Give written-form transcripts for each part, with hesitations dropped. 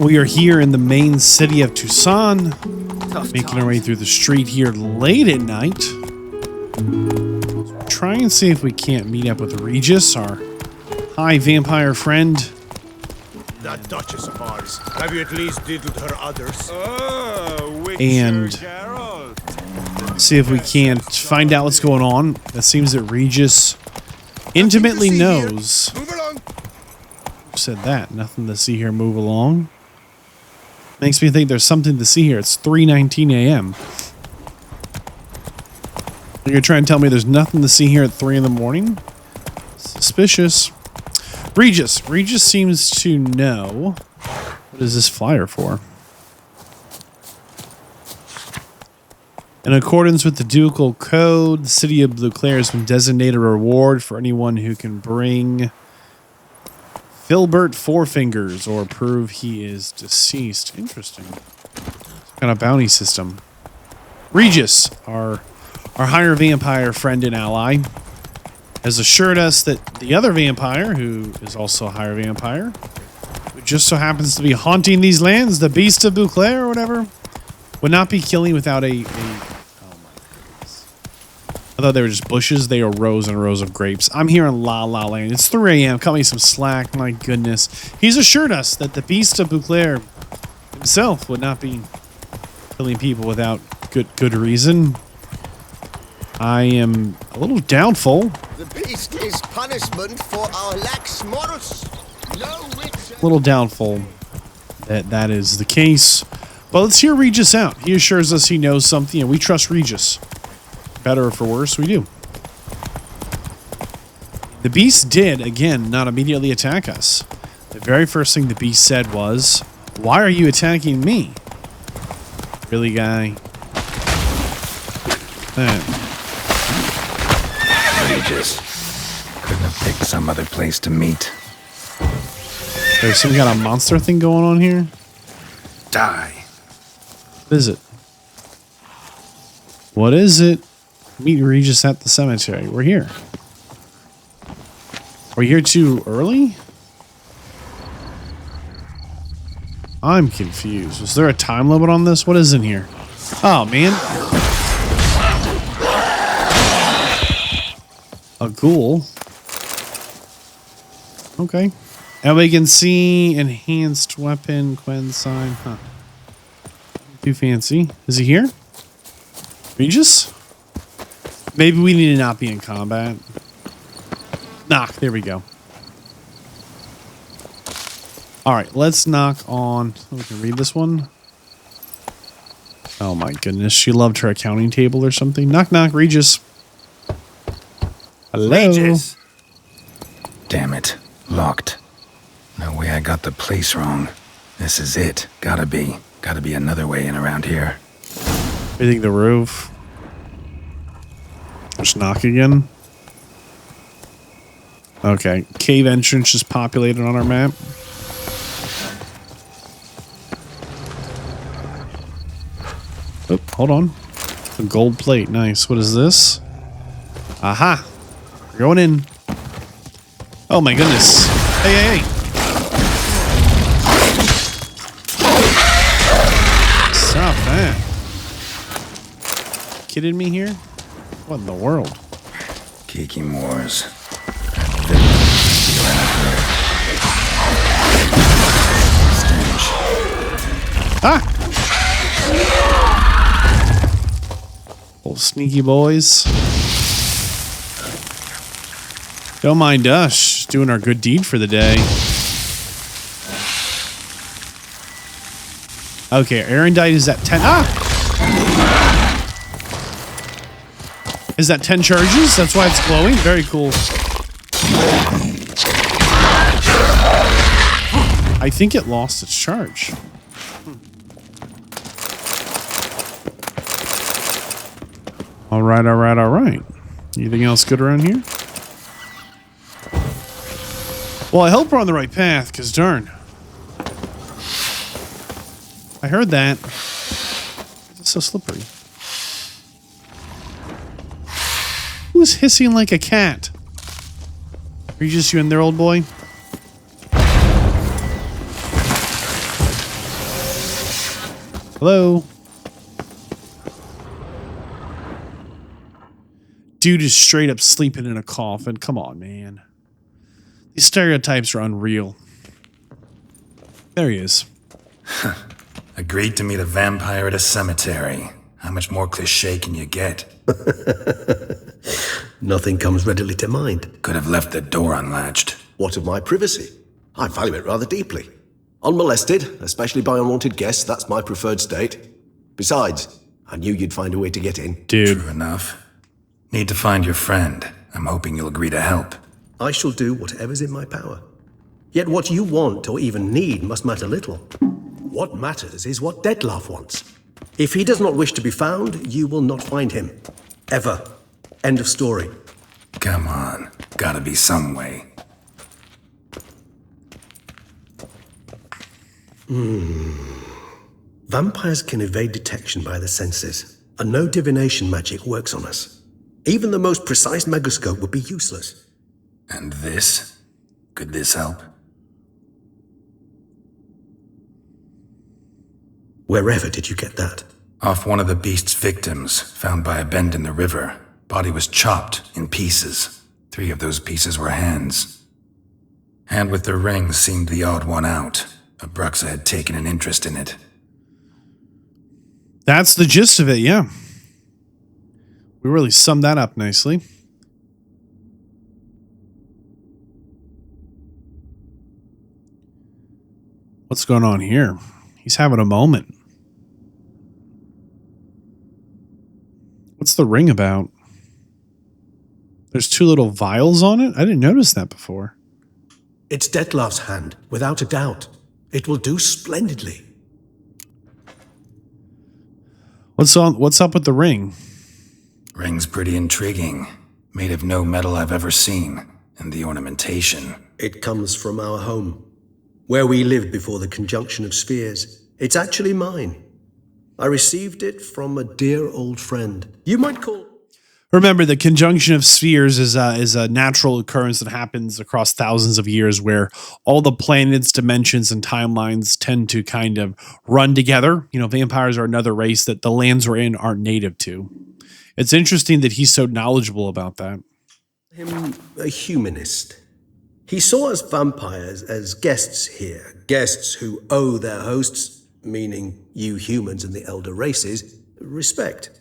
We are here in the main city of Tucson, Tough making our times. way through the street here late at night. Try and see if we can't meet up with Regis, our high vampire friend. That Duchess of ours. Have you at least diddled her others? And see if we can't find out what's going on. It seems that Regis intimately knows. Move along. Who said that? Nothing to see here. Move along. Makes me think there's something to see here. It's 3:19 a.m. You're gonna try and tell me there's nothing to see here at 3 in the morning? Suspicious. Regis. Regis seems to know. What is this flyer for? In accordance with the Ducal Code, the City of Blue Clare has been designated a reward for anyone who can bring Filbert Fourfingers or prove he is deceased. Interesting. Some kind of bounty system. Regis, our higher vampire friend and ally, has assured us that the other vampire, who is also a higher vampire, who just so happens to be haunting these lands, the Beast of Blue Clare or whatever, would not be killing without a oh my goodness. I thought they were just bushes. They are rows and rows of grapes. I'm here in La La Land. It's 3 a.m. Cut me some slack. My goodness. He's assured us that the Beast of Blue Clare himself would not be killing people without good reason. I am a little doubtful. The beast is punishment for our lax morals. No witch. A little doubtful that that is the case. But let's hear Regis out. He assures us he knows something, and we trust Regis. Better or for worse, we do. The beast did, again, not immediately attack us. The very first thing the beast said was, "Why are you attacking me?" Really, guy? Regis. Couldn't have picked some other place to meet. There's some kind of monster thing going on here. Die. What is it? What is it? Meet Regis at the cemetery. We're here. Are we here too early? I'm confused. Is there a time limit on this? What is in here? Oh, man. A ghoul. Okay. And we can see enhanced weapon, Quen sign. Huh. Too fancy. Is he here? Regis? Maybe we need to not be in combat. Knock. There we go. All right. Let's knock on. We can read this one. Oh my goodness. She loved her accounting table or something. Knock, knock. Regis. Hello. Regis. Damn it. Locked. No way I got the place wrong. This is it. Gotta be another way in around here. I think the roof. Just knock again. Okay. Cave entrance just populated on our map. Oh, hold on. A gold plate. Nice. What is this? Aha. We're going in. Oh my goodness. Hey, hey, hey. Stop that. Kidding me here? What in the world? Kiki Moors. Ah! Old sneaky boys. Don't mind us. Just doing our good deed for the day. Okay, Erendite is at 10. Ah! Is that 10 charges? That's why it's glowing? Very cool. I think it lost its charge. All right, all right, all right. Anything else good around here? Well, I hope we're on the right path, because darn. I heard that. It's so slippery. Who's hissing like a cat? Regis, you in there, old boy? Hello? Dude is straight up sleeping in a coffin. Come on, man. These stereotypes are unreal. There he is. Agreed to meet a vampire at a cemetery. How much more cliché can you get? Nothing comes readily to mind. Could have left the door unlatched. What of my privacy? I value it rather deeply. Unmolested, especially by unwanted guests, that's my preferred state. Besides, I knew you'd find a way to get in. Dude. True enough. Need to find your friend. I'm hoping you'll agree to help. I shall do whatever's in my power. Yet what you want or even need must matter little. What matters is what Detlef wants. If he does not wish to be found, you will not find him. Ever. End of story. Come on. Gotta be some way. Vampires can evade detection by the senses, and no divination magic works on us. Even the most precise megascope would be useless. And this? Could this help? Wherever did you get that? Off one of the beast's victims, found by a bend in the river. Body was chopped in pieces. 3 of those pieces were hands. Hand with the ring seemed the odd one out. Abruxa had taken an interest in it. That's the gist of it, yeah. We really summed that up nicely. What's going on here? He's having a moment. What's the ring about? There's 2 little vials on it? I didn't notice that before. It's Detlef's hand, without a doubt. It will do splendidly. What's up with the ring? Ring's pretty intriguing. Made of no metal I've ever seen. And the ornamentation. It comes from our home, where we lived before the conjunction of spheres. It's actually mine. I received it from a dear old friend. You might call... Remember, the conjunction of spheres is a natural occurrence that happens across thousands of years where all the planets, dimensions, and timelines tend to kind of run together. You know, vampires are another race that the lands we're in aren't native to. It's interesting that he's so knowledgeable about that. Him a humanist. He saw us vampires as guests here. Guests who owe their hosts, meaning you humans and the elder races, respect.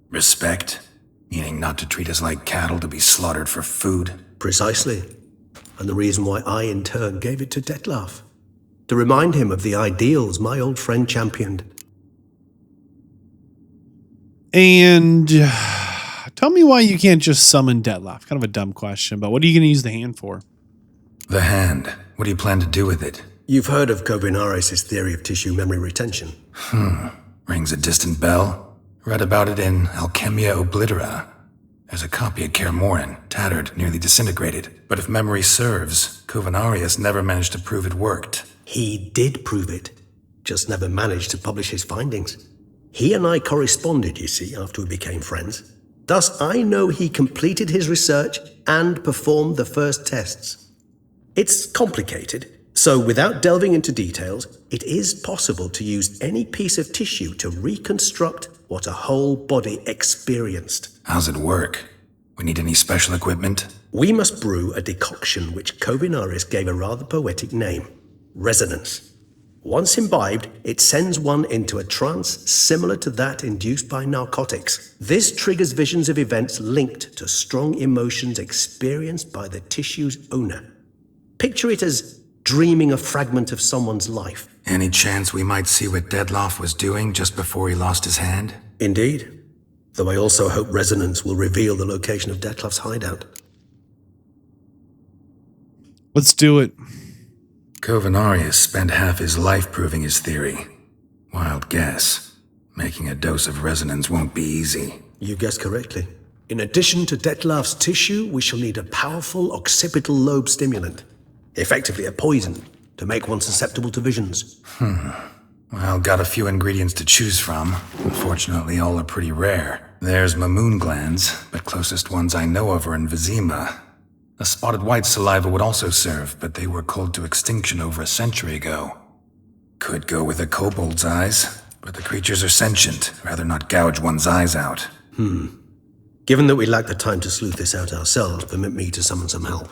Respect? Meaning not to treat us like cattle to be slaughtered for food? Precisely. And the reason why I, in turn, gave it to Detlef. To remind him of the ideals my old friend championed. And tell me why you can't just summon Detlef. Kind of a dumb question, but what are you going to use the hand for? The hand. What do you plan to do with it? You've heard of Kovinaris' theory of tissue memory retention. Rings a distant bell. Read about it in Alchemia Oblitera. There's a copy at Kaer Morhen, tattered, nearly disintegrated. But if memory serves, Kovinaris never managed to prove it worked. He did prove it, just never managed to publish his findings. He and I corresponded, you see, after we became friends. Thus, I know he completed his research and performed the first tests. It's complicated, so without delving into details, it is possible to use any piece of tissue to reconstruct what a whole body experienced. How's it work? We need any special equipment? We must brew a decoction which Kovinaris gave a rather poetic name, resonance. Once imbibed, it sends one into a trance similar to that induced by narcotics. This triggers visions of events linked to strong emotions experienced by the tissue's owner. Picture it as dreaming a fragment of someone's life. Any chance we might see what Detlef was doing just before he lost his hand? Indeed. Though I also hope resonance will reveal the location of Detlef's hideout. Let's do it. Kovinaris spent half his life proving his theory. Wild guess. Making a dose of resonance won't be easy. You guessed correctly. In addition to Detlef's tissue, we shall need a powerful occipital lobe stimulant. Effectively a poison, to make one susceptible to visions. Well, got a few ingredients to choose from. Unfortunately, all are pretty rare. There's Mamoon glands, but closest ones I know of are in Vizima. A spotted white saliva would also serve, but they were cold to extinction over a century ago. Could go with a kobold's eyes. but the creatures are sentient. Rather not gouge one's eyes out. Given that we lack the time to sleuth this out ourselves, permit me to summon some help.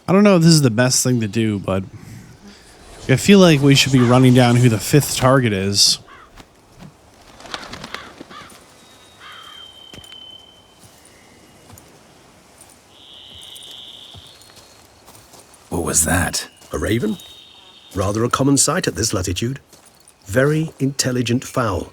I don't know if this is the best thing to do, but I feel like we should be running down who the 5th target is. What was that? A raven? Rather a common sight at this latitude. Very intelligent fowl.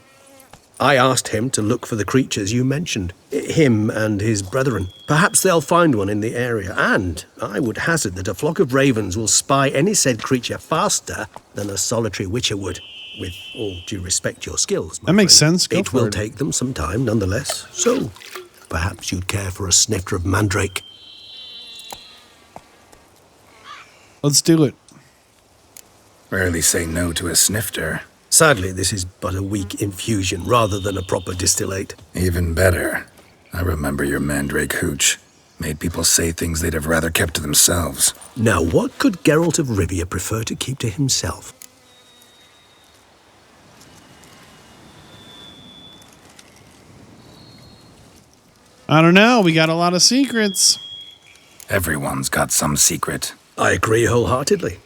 I asked him to look for the creatures you mentioned. Him and his brethren. Perhaps they'll find one in the area, and I would hazard that a flock of ravens will spy any said creature faster than a solitary witcher would. With all due respect to your skills, my That makes friend. sense. Go It for will it. take them some time, nonetheless. So, perhaps you'd care for a snifter of mandrake. Let's do it. Rarely say no to a snifter. Sadly, this is but a weak infusion rather than a proper distillate. Even better. I remember your mandrake hooch. Made people say things they'd have rather kept to themselves. Now, what could Geralt of Rivia prefer to keep to himself? I don't know. We got a lot of secrets. Everyone's got some secret. I agree wholeheartedly.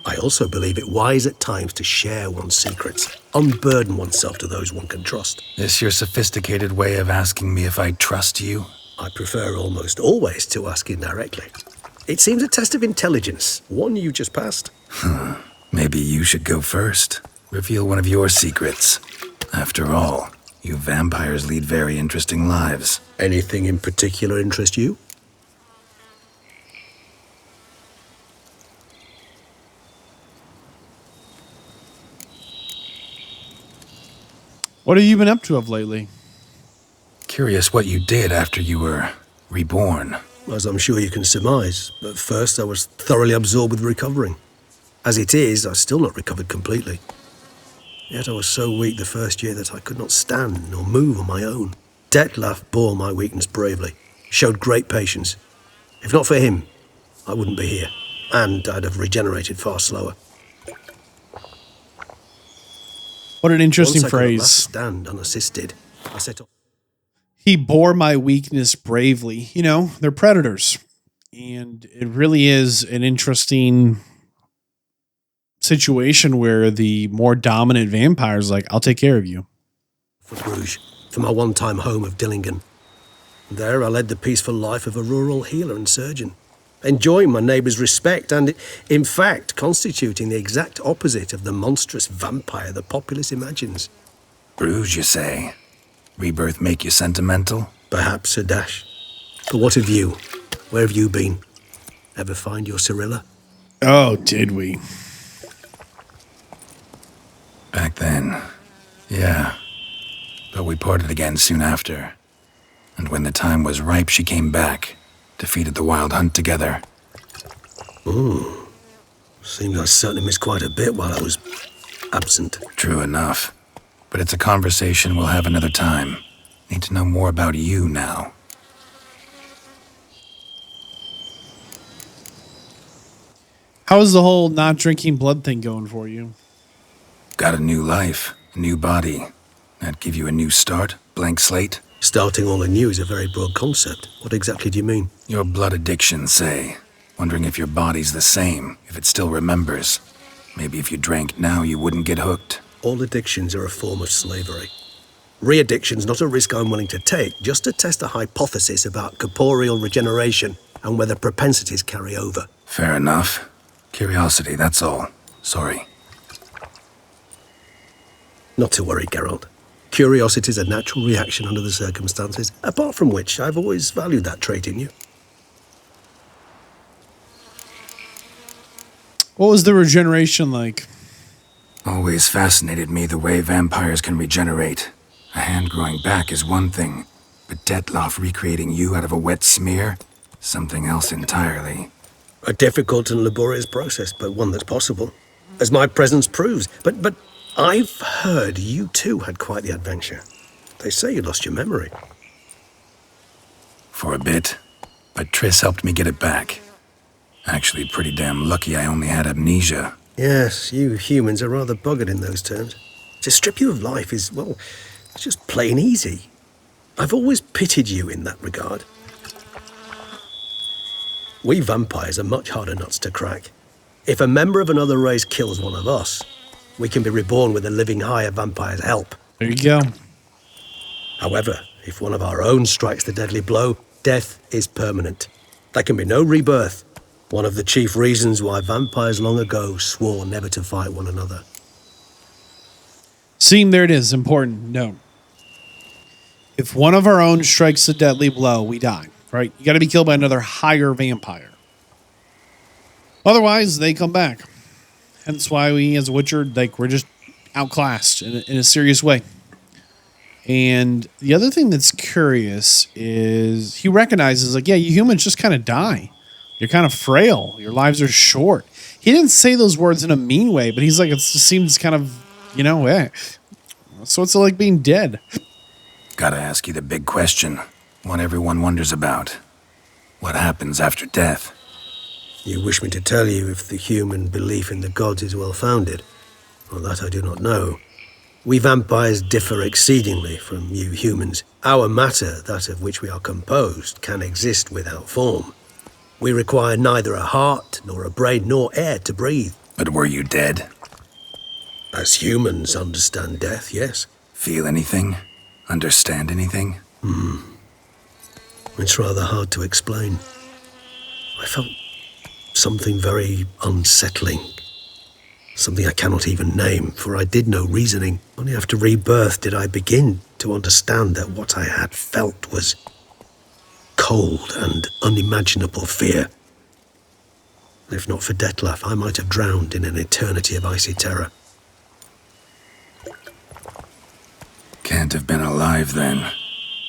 I also believe it wise at times to share one's secrets, unburden oneself to those one can trust. This your sophisticated way of asking me if I trust you? I prefer almost always to ask indirectly. It seems a test of intelligence, one you just passed. Maybe you should go first. Reveal one of your secrets. After all, you vampires lead very interesting lives. Anything in particular interest you? What have you been up to of lately? Curious what you did after you were reborn. As I'm sure you can surmise, at first I was thoroughly absorbed with recovering. As it is, I've still not recovered completely. Yet I was so weak the first year that I could not stand nor move on my own. Detlef bore my weakness bravely, showed great patience. If not for him, I wouldn't be here, and I'd have regenerated far slower. What an interesting Once I could at last phrase. stand unassisted, I set off. He bore my weakness bravely. You know, they're predators. And it really is an interesting situation where the more dominant vampire's like, I'll take care of you. For Bruges, for my one-time home of Dillingen. There I led the peaceful life of a rural healer and surgeon, enjoying my neighbours' respect and, in fact, constituting the exact opposite of the monstrous vampire the populace imagines. Bruges, you say? Rebirth make you sentimental? Perhaps a dash. But what of you? Where have you been? Ever find your Cyrilla? Oh, did we? Back then, yeah. But we parted again soon after. And when the time was ripe, she came back, defeated the wild hunt together. Seems I certainly missed quite a bit while I was absent. True enough. But it's a conversation we'll have another time. Need to know more about you now. How's the whole not drinking blood thing going for you? Got a new life, a new body. That give you a new start? Blank slate? Starting all anew is a very broad concept. What exactly do you mean? Your blood addiction, say. Wondering if your body's the same, if it still remembers. Maybe if you drank now, you wouldn't get hooked. All addictions are a form of slavery. Re-addiction's not a risk I'm willing to take, just to test a hypothesis about corporeal regeneration and whether propensities carry over. Fair enough. Curiosity, that's all. Sorry. Not to worry, Geralt. Curiosity is a natural reaction under the circumstances, apart from which I've always valued that trait in you. What was the regeneration like? Always fascinated me the way vampires can regenerate. A hand growing back is one thing, but Detloff recreating you out of a wet smear? Something else entirely. A difficult and laborious process, but one that's possible, as my presence proves. But I've heard you too had quite the adventure. They say you lost your memory. For a bit, but Triss helped me get it back. Actually, pretty damn lucky I only had amnesia. Yes, you humans are rather buggered in those terms. To strip you of life is, well, it's just plain easy. I've always pitied you in that regard. We vampires are much harder nuts to crack. If a member of another race kills one of us, we can be reborn with a living higher vampire's help. There you go. However, if one of our own strikes the deadly blow, death is permanent. There can be no rebirth. One of the chief reasons why vampires long ago swore never to fight one another. See, there it is. Important note. If one of our own strikes a deadly blow, we die. Right? You got to be killed by another higher vampire. Otherwise, they come back. Hence why we, as a Witcher, we're just outclassed in a serious way. And the other thing that's curious is he recognizes, yeah, you humans just kind of die. You're kind of frail. Your lives are short. He didn't say those words in a mean way, but he's like, it just seems kind of, so it's like being dead. Gotta ask you the big question. One everyone wonders about. What happens after death? You wish me to tell you if the human belief in the gods is well-founded? Well, that I do not know. We vampires differ exceedingly from you humans. Our matter, that of which we are composed, can exist without form. We require neither a heart, nor a brain, nor air to breathe. But were you dead? As humans understand death, yes. Feel anything? Understand anything? It's rather hard to explain. I felt something very unsettling. Something I cannot even name, for I did no reasoning. Only after rebirth did I begin to understand that what I had felt was cold and unimaginable fear. If not for Detloff, I might have drowned in an eternity of icy terror. Can't have been alive then.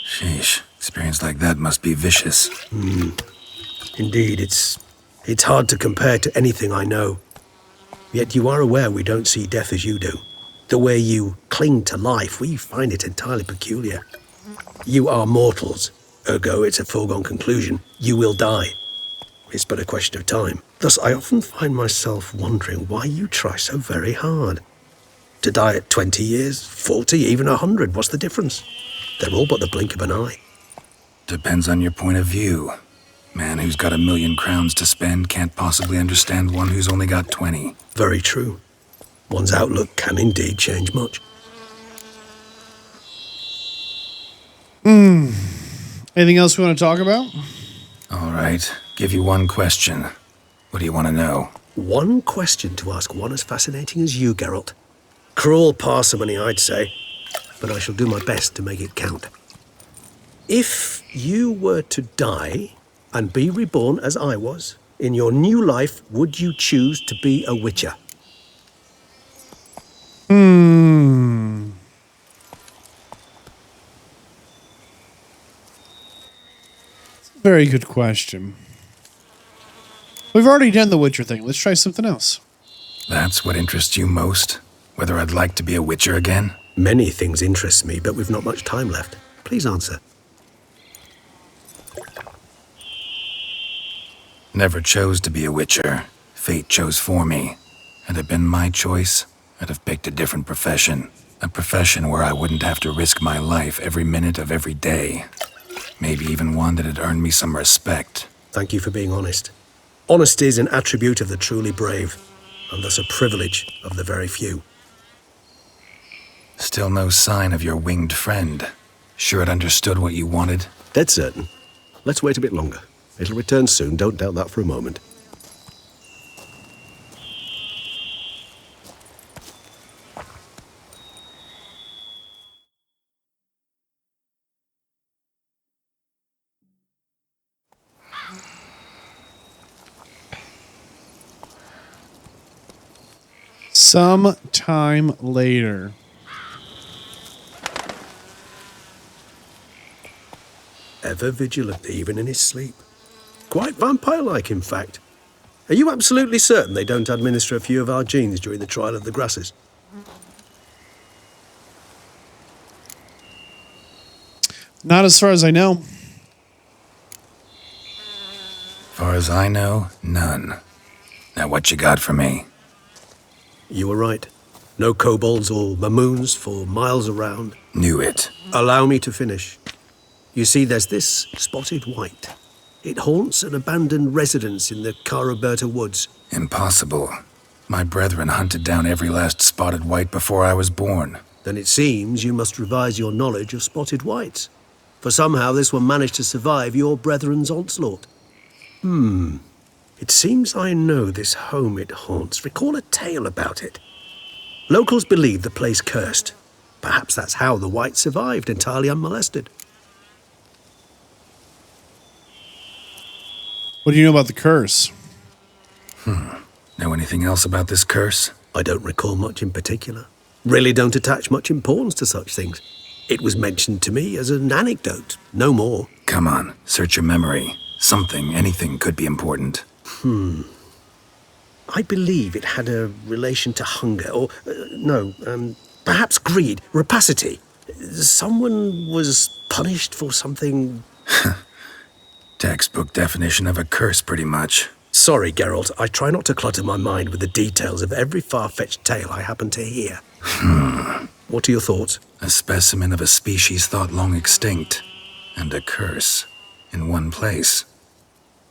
Sheesh, experience like that must be vicious. Indeed, it's hard to compare to anything I know. Yet you are aware we don't see death as you do. The way you cling to life, we find it entirely peculiar. You are mortals, ergo it's a foregone conclusion. You will die. It's but a question of time. Thus, I often find myself wondering why you try so very hard. To die at 20 years, 40, even 100, what's the difference? They're all but the blink of an eye. Depends on your point of view. Man who's got 1,000,000 crowns to spend can't possibly understand one who's only got 20. Very true. One's outlook can indeed change much. Anything else we want to talk about? All right, give you one question. What do you want to know? One question to ask one as fascinating as you, Geralt. Cruel parsimony, I'd say, but I shall do my best to make it count. If you were to die and be reborn as I was, in your new life, would you choose to be a Witcher? Very good question. We've already done the Witcher thing. Let's try something else. That's what interests you most? Whether I'd like to be a Witcher again? Many things interest me, but we've not much time left. Please answer. Never chose to be a Witcher. Fate chose for me. Had it been my choice, I'd have picked a different profession. A profession where I wouldn't have to risk my life every minute of every day. Maybe even one that had earned me some respect. Thank you for being honest. Honesty is an attribute of the truly brave, and thus a privilege of the very few. Still no sign of your winged friend. Sure it understood what you wanted? Dead certain. Let's wait a bit longer. It'll return soon, don't doubt that for a moment. Some time later. Ever vigilant, even in his sleep. Quite vampire-like, in fact. Are you absolutely certain they don't administer a few of our genes during the trial of the grasses? Not as far as I know. Far as I know, none. Now what you got for me? You were right. No kobolds or mamoons for miles around. Knew it. Allow me to finish. You see, there's this spotted wight. It haunts an abandoned residence in the Caraberta woods. Impossible. My brethren hunted down every last spotted wight before I was born. Then it seems you must revise your knowledge of spotted wights. For somehow this one managed to survive your brethren's onslaught. It seems I know this home it haunts. Recall a tale about it. Locals believe the place cursed. Perhaps that's how the wight survived entirely unmolested. What do you know about the curse? Know anything else about this curse? I don't recall much in particular. Really don't attach much importance to such things. It was mentioned to me as an anecdote, no more. Come on, search your memory. Something, anything could be important. I believe it had a relation to hunger, or, perhaps greed, rapacity. Someone was punished for something. Textbook definition of a curse, pretty much. Sorry, Geralt, I try not to clutter my mind with the details of every far-fetched tale I happen to hear. What are your thoughts? A specimen of a species thought long extinct, and a curse, in one place.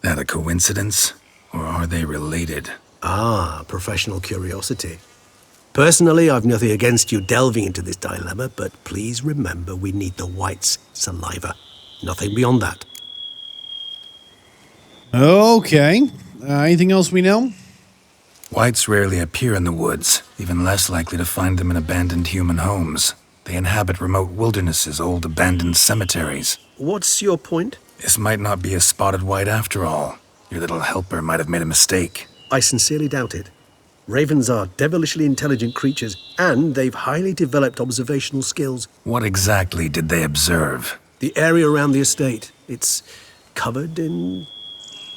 That a coincidence, or are they related? Ah, professional curiosity. Personally, I've nothing against you delving into this dilemma, but please remember we need the wight's saliva. Nothing beyond that. Okay. Anything else we know? Wights rarely appear in the woods, even less likely to find them in abandoned human homes. They inhabit remote wildernesses, old abandoned cemeteries. What's your point? This might not be a spotted wight after all. Your little helper might have made a mistake. I sincerely doubt it. Ravens are devilishly intelligent creatures, and they've highly developed observational skills. What exactly did they observe? The area around the estate, it's covered in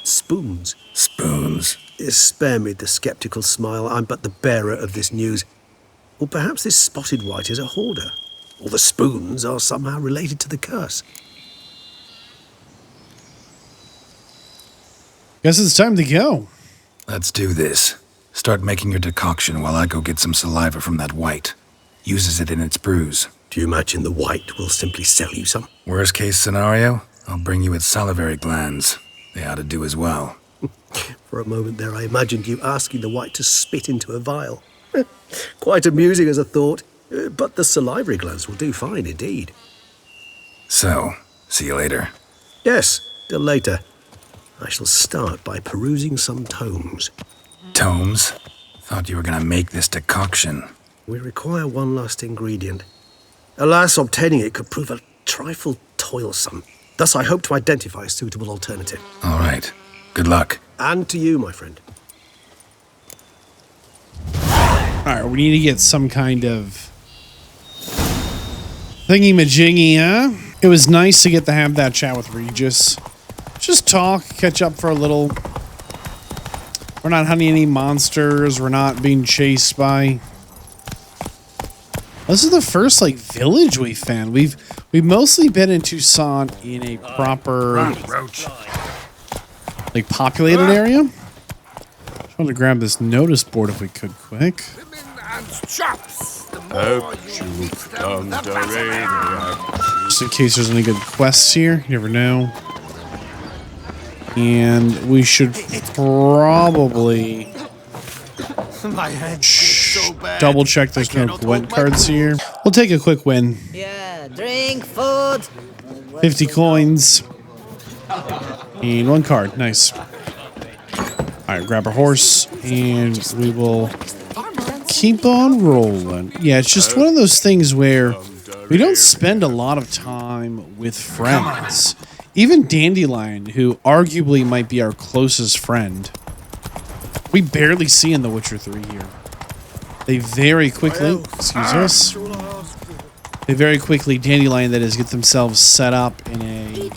spoons. Spoons? Spare me the skeptical smile. I'm but the bearer of this news. Or perhaps this spotted wight is a hoarder. Or the spoons are somehow related to the curse. Guess it's time to go. Let's do this. Start making your decoction while I go get some saliva from that wight. Uses it in its brews. Do you imagine the wight will simply sell you some? Worst case scenario, I'll bring you its salivary glands. They ought to do as well. For a moment there, I imagined you asking the wight to spit into a vial. Quite amusing as a thought, but the salivary glands will do fine indeed. So, see you later. Yes, till later. I shall start by perusing some tomes. Tomes? Thought you were gonna make this decoction. We require one last ingredient. Alas, obtaining it could prove a trifle toilsome. Thus, I hope to identify a suitable alternative. All right. Good luck. And to you, my friend. Alright, we need to get some kind of thingy-majiggy, huh? It was nice to get to have that chat with Regis. Just talk, catch up for a little. We're not hunting any monsters. We're not being chased by... This is the first, like, village we found. We've mostly been in Tucson in a proper, like, populated area. Just wanted to grab this notice board if we could quick. Just in case there's any good quests here. You never know. And we should probably double check there's no Gwent cards here. We'll take a quick win. Yeah, drink, food. 50 coins. And 1 card. Nice. Alright, grab our horse. And we will keep on rolling. Yeah, it's just one of those things where we don't spend a lot of time with friends. Even Dandelion, who arguably might be our closest friend, we barely see in The Witcher 3 here. They very quickly, excuse us, they very quickly, Dandelion that is, get themselves set up in a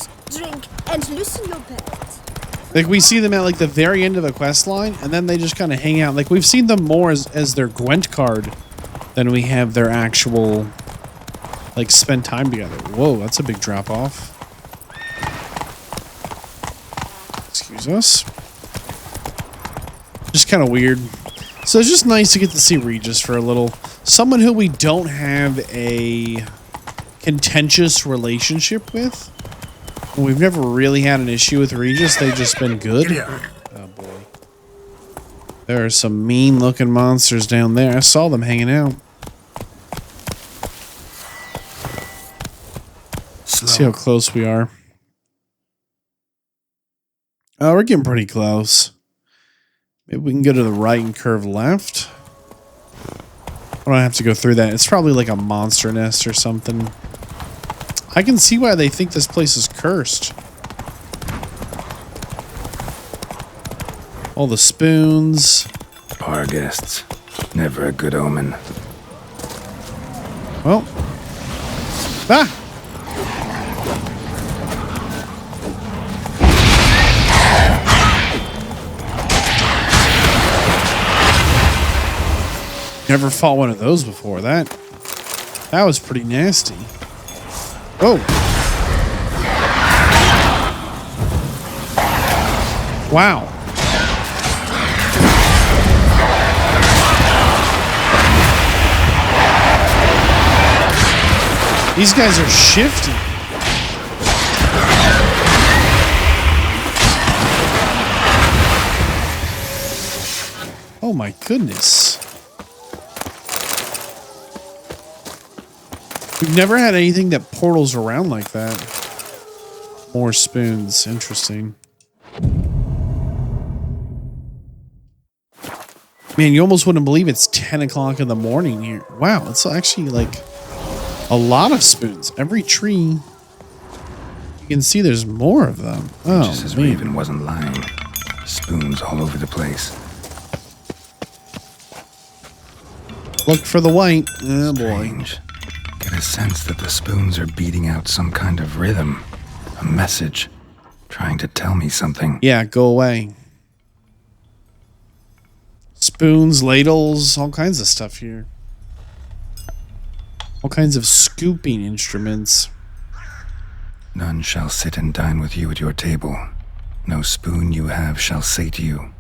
loosen your belt. Like, we see them at, like, the very end of the quest line, and then they just kind of hang out. Like, we've seen them more as their Gwent card than we have their actual, like, spend time together. Whoa, that's a big drop-off. Excuse us. Just kind of weird. So it's just nice to get to see Regis for a little. Someone who we don't have a contentious relationship with. We've never really had an issue with Regis. They've just been good. Oh, boy. There are some mean-looking monsters down there. I saw them hanging out. Let's see how close we are. Oh, we're getting pretty close. Maybe we can go to the right and curve left. I don't have to go through that. It's probably like a monster nest or something. I can see why they think this place is cursed. All the spoons. Bar guests. Never a good omen. Well. Ah! Never fought one of those before. That was pretty nasty. Oh. Wow. These guys are shifty. Oh my goodness. We've never had anything that portals around like that. More spoons. Interesting. Man, you almost wouldn't believe it's 10 o'clock in the morning here. Wow, it's actually like a lot of spoons. Every tree, you can see there's more of them. Oh, just as Raven wasn't lying. Spoons all over the place. Look for the wight. Oh, boy. Strange. Get a sense that the spoons are beating out some kind of rhythm. A message. Trying to tell me something. Yeah, go away. Spoons, ladles, all kinds of stuff here. All kinds of scooping instruments. None shall sit and dine with you at your table. No spoon you have shall say to you.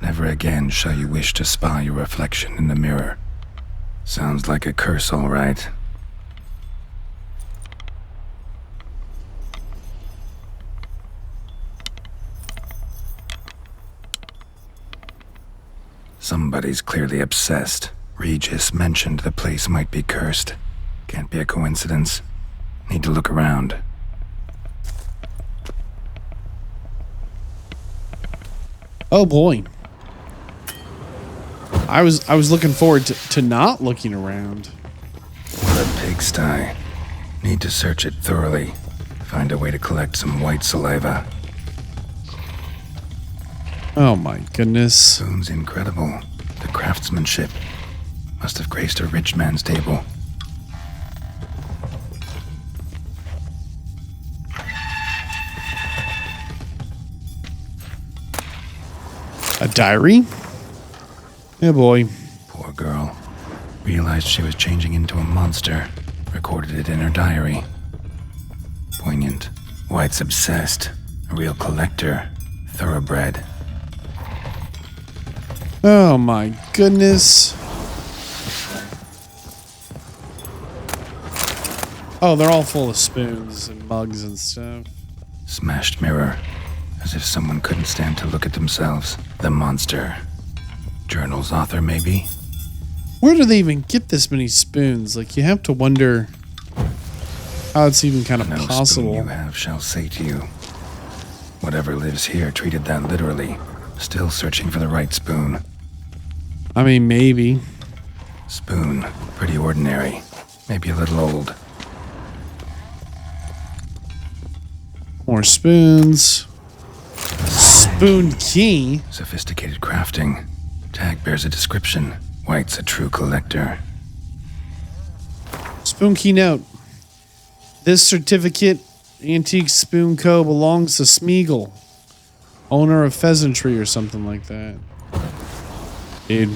Never again shall you wish to spy your reflection in the mirror. Sounds like a curse, all right. Somebody's clearly obsessed. Regis mentioned the place might be cursed. Can't be a coincidence. Need to look around. Oh boy. I was looking forward to not looking around. What a pigsty. Need to search it thoroughly. Find a way to collect some white saliva. Oh my goodness. Spoon's incredible. The craftsmanship must have graced a rich man's table. A diary? Yeah, boy. Poor girl. Realized she was changing into a monster. Recorded it in her diary. Poignant. White's obsessed. A real collector. Thoroughbred. Oh my goodness. Oh, they're all full of spoons and mugs and stuff. Smashed mirror. As if someone couldn't stand to look at themselves. The monster. Journal's author, maybe? Where do they even get this many spoons? Like, you have to wonder how it's even kind of No possible. spoon you have shall say to you. Whatever lives here treated that literally. Still searching for the right spoon. I mean, maybe. Spoon. Pretty ordinary. Maybe a little old. More spoons. Spoon key. Sophisticated crafting. Tag bears a description. White's a true collector. Spoon key note. This certificate Antique Spoon Co. belongs to Smeagol, owner of Pheasantry or something like that. Dude.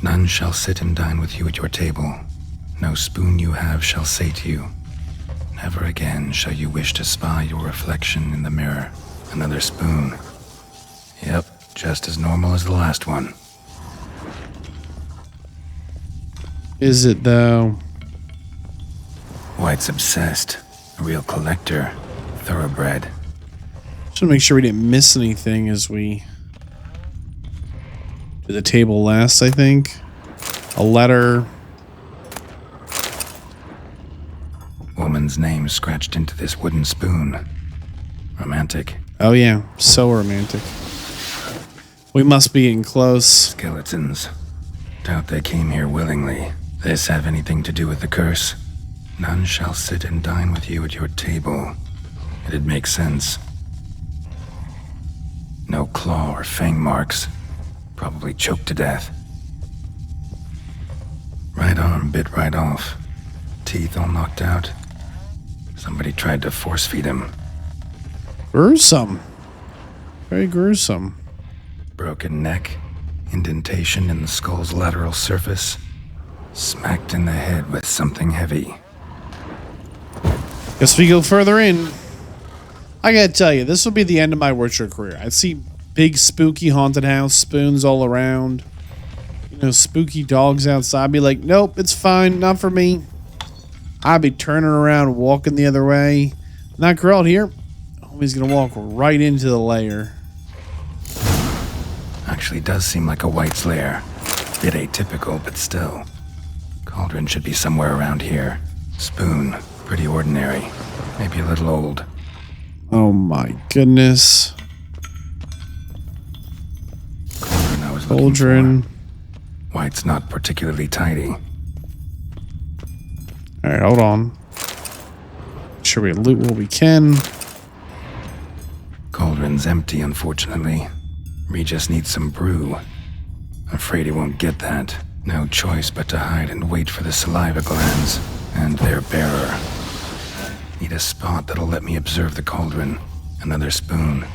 None shall sit and dine with you at your table. No spoon you have shall say to you, never again shall you wish to spy your reflection in the mirror. Another spoon. Yep, just as normal as the last one. Is it though? Wight's obsessed. A real collector. Thoroughbred. Just want to make sure we didn't miss anything as we do the table last, I think. A letter. Woman's name scratched into this wooden spoon. Romantic. Oh yeah, so romantic. We must be getting close. Skeletons. Doubt they came here willingly. This have anything to do with the curse? None shall sit and dine with you at your table. It'd make sense. No claw or fang marks. Probably choked to death. Right arm bit right off. Teeth all knocked out. Somebody tried to force feed him. Gruesome. Very gruesome. Broken neck. Indentation in the skull's lateral surface. Smacked in the head with something heavy. Guess we go further in. I gotta tell you, this will be the end of my Witcher career. I'd see big spooky haunted house, spoons all around. You know, spooky dogs outside. I'd be like, nope, it's fine, not for me. I'd be turning around, walking the other way. Not Geralt here. Homie's gonna walk right into the lair. Actually does seem like a wight's lair. Bit atypical, but still. Cauldron should be somewhere around here. Spoon, pretty ordinary. Maybe a little old. Oh my goodness. Cauldron I was looking Cauldron. for. Wight's not particularly tidy. Alright, hold on. Make sure we loot what we can. Cauldron's empty, unfortunately. Regis needs some brew. Afraid he won't get that. No choice but to hide and wait for the saliva glands and their bearer. Need a spot that'll let me observe the cauldron. Another spoon.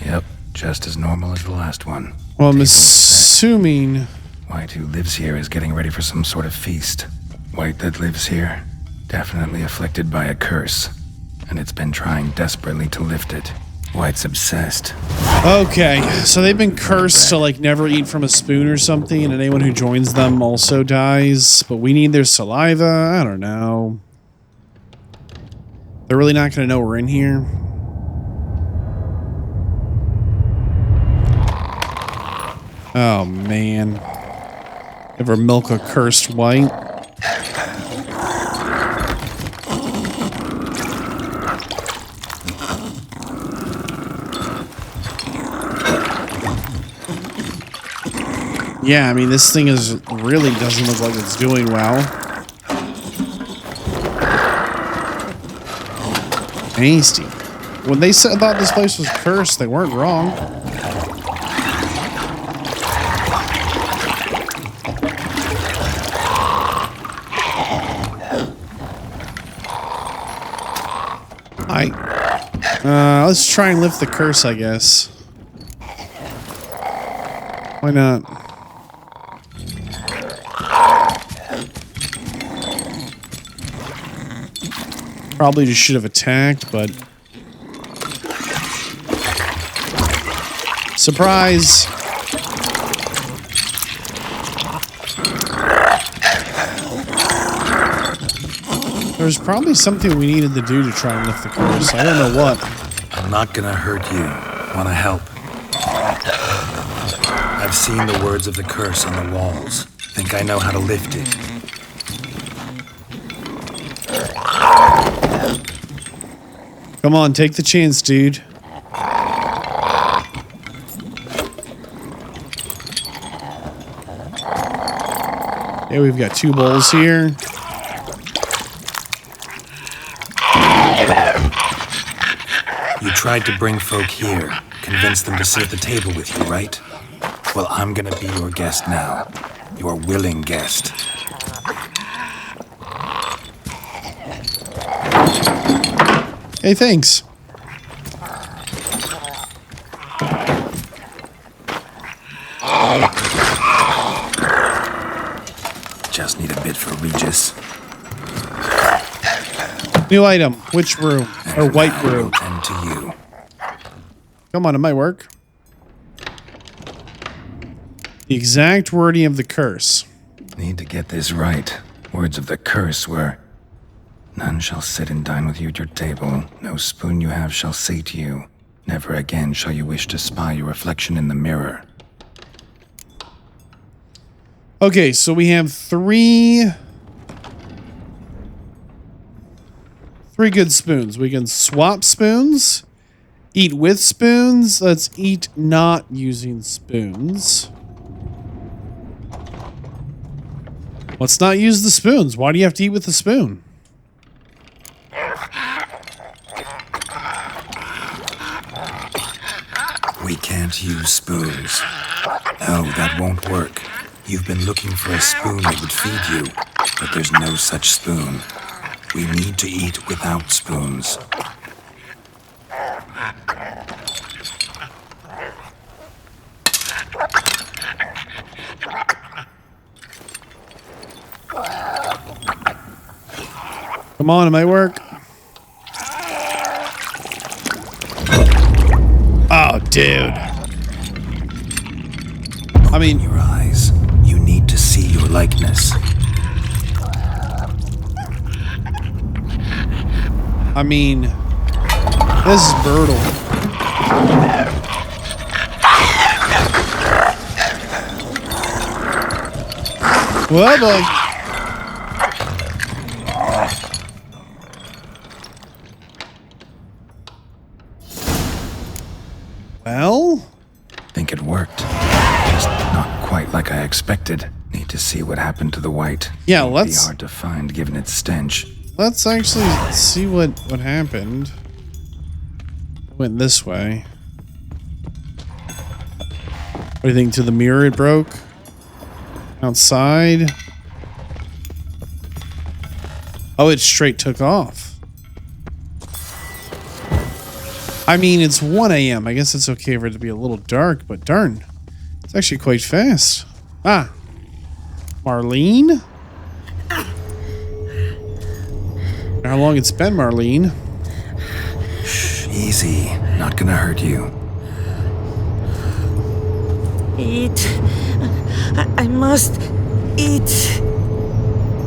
Yep, just as normal as the last one. Well, I'm Table assuming... Wight who lives here is getting ready for some sort of feast. Wight that lives here, definitely afflicted by a curse. And it's been trying desperately to lift it. Wight's obsessed. Okay, so they've been cursed to like never eat from a spoon or something, and anyone who joins them also dies. But we need their saliva. I don't know. They're really not going to know we're in here. Oh man. Ever milk a cursed wight? Yeah, I mean, this thing is really doesn't look like it's doing well. Nasty. When they said thought this place was cursed, they weren't wrong. Let's try and lift the curse, I guess. Why not? Probably just should have attacked, but... Surprise! There's probably something we needed to do to try and lift the curse. I don't know what. I'm not gonna hurt you. Wanna help? I've seen the words of the curse on the walls. Think I know how to lift it. Come on, take the chance, dude. Okay, we've got 2 bowls here. You tried to bring folk here, convince them to sit at the table with you, right? Well, I'm gonna be your guest now. Your willing guest. Hey, thanks. Just need a bit for Regis. New item. Which room? Or white room? And to you. Come on, it might work. The exact wording of the curse. Need to get this right. Words of the curse were, none shall sit and dine with you at your table. No spoon you have shall sate you. Never again shall you wish to spy your reflection in the mirror. Okay, so we have three good spoons. We can swap spoons, eat with spoons. Let's eat not using spoons. Let's not use the spoons. Why do you have to eat with the spoon? We can't use spoons. No, that won't work. You've been looking for a spoon that would feed you, but there's no such spoon. We need to eat without spoons. Come on, it might work. Oh, dude. I mean, In your eyes, you need to see your likeness. This is brutal. Well, boy. Well, Think it worked. Just not quite like I expected. Need to see what happened to the wight. Yeah, It'd let's- be hard to find given its stench. let's actually see what happened. Went this way. What do you think? To the mirror it broke? Outside? Oh, it straight took off. I mean, it's 1 a.m. I guess it's okay for it to be a little dark, but darn. It's actually quite fast. Ah. Marlene? How long it's been, Marlene? Shh, easy. Not gonna hurt you. Eat. I must eat.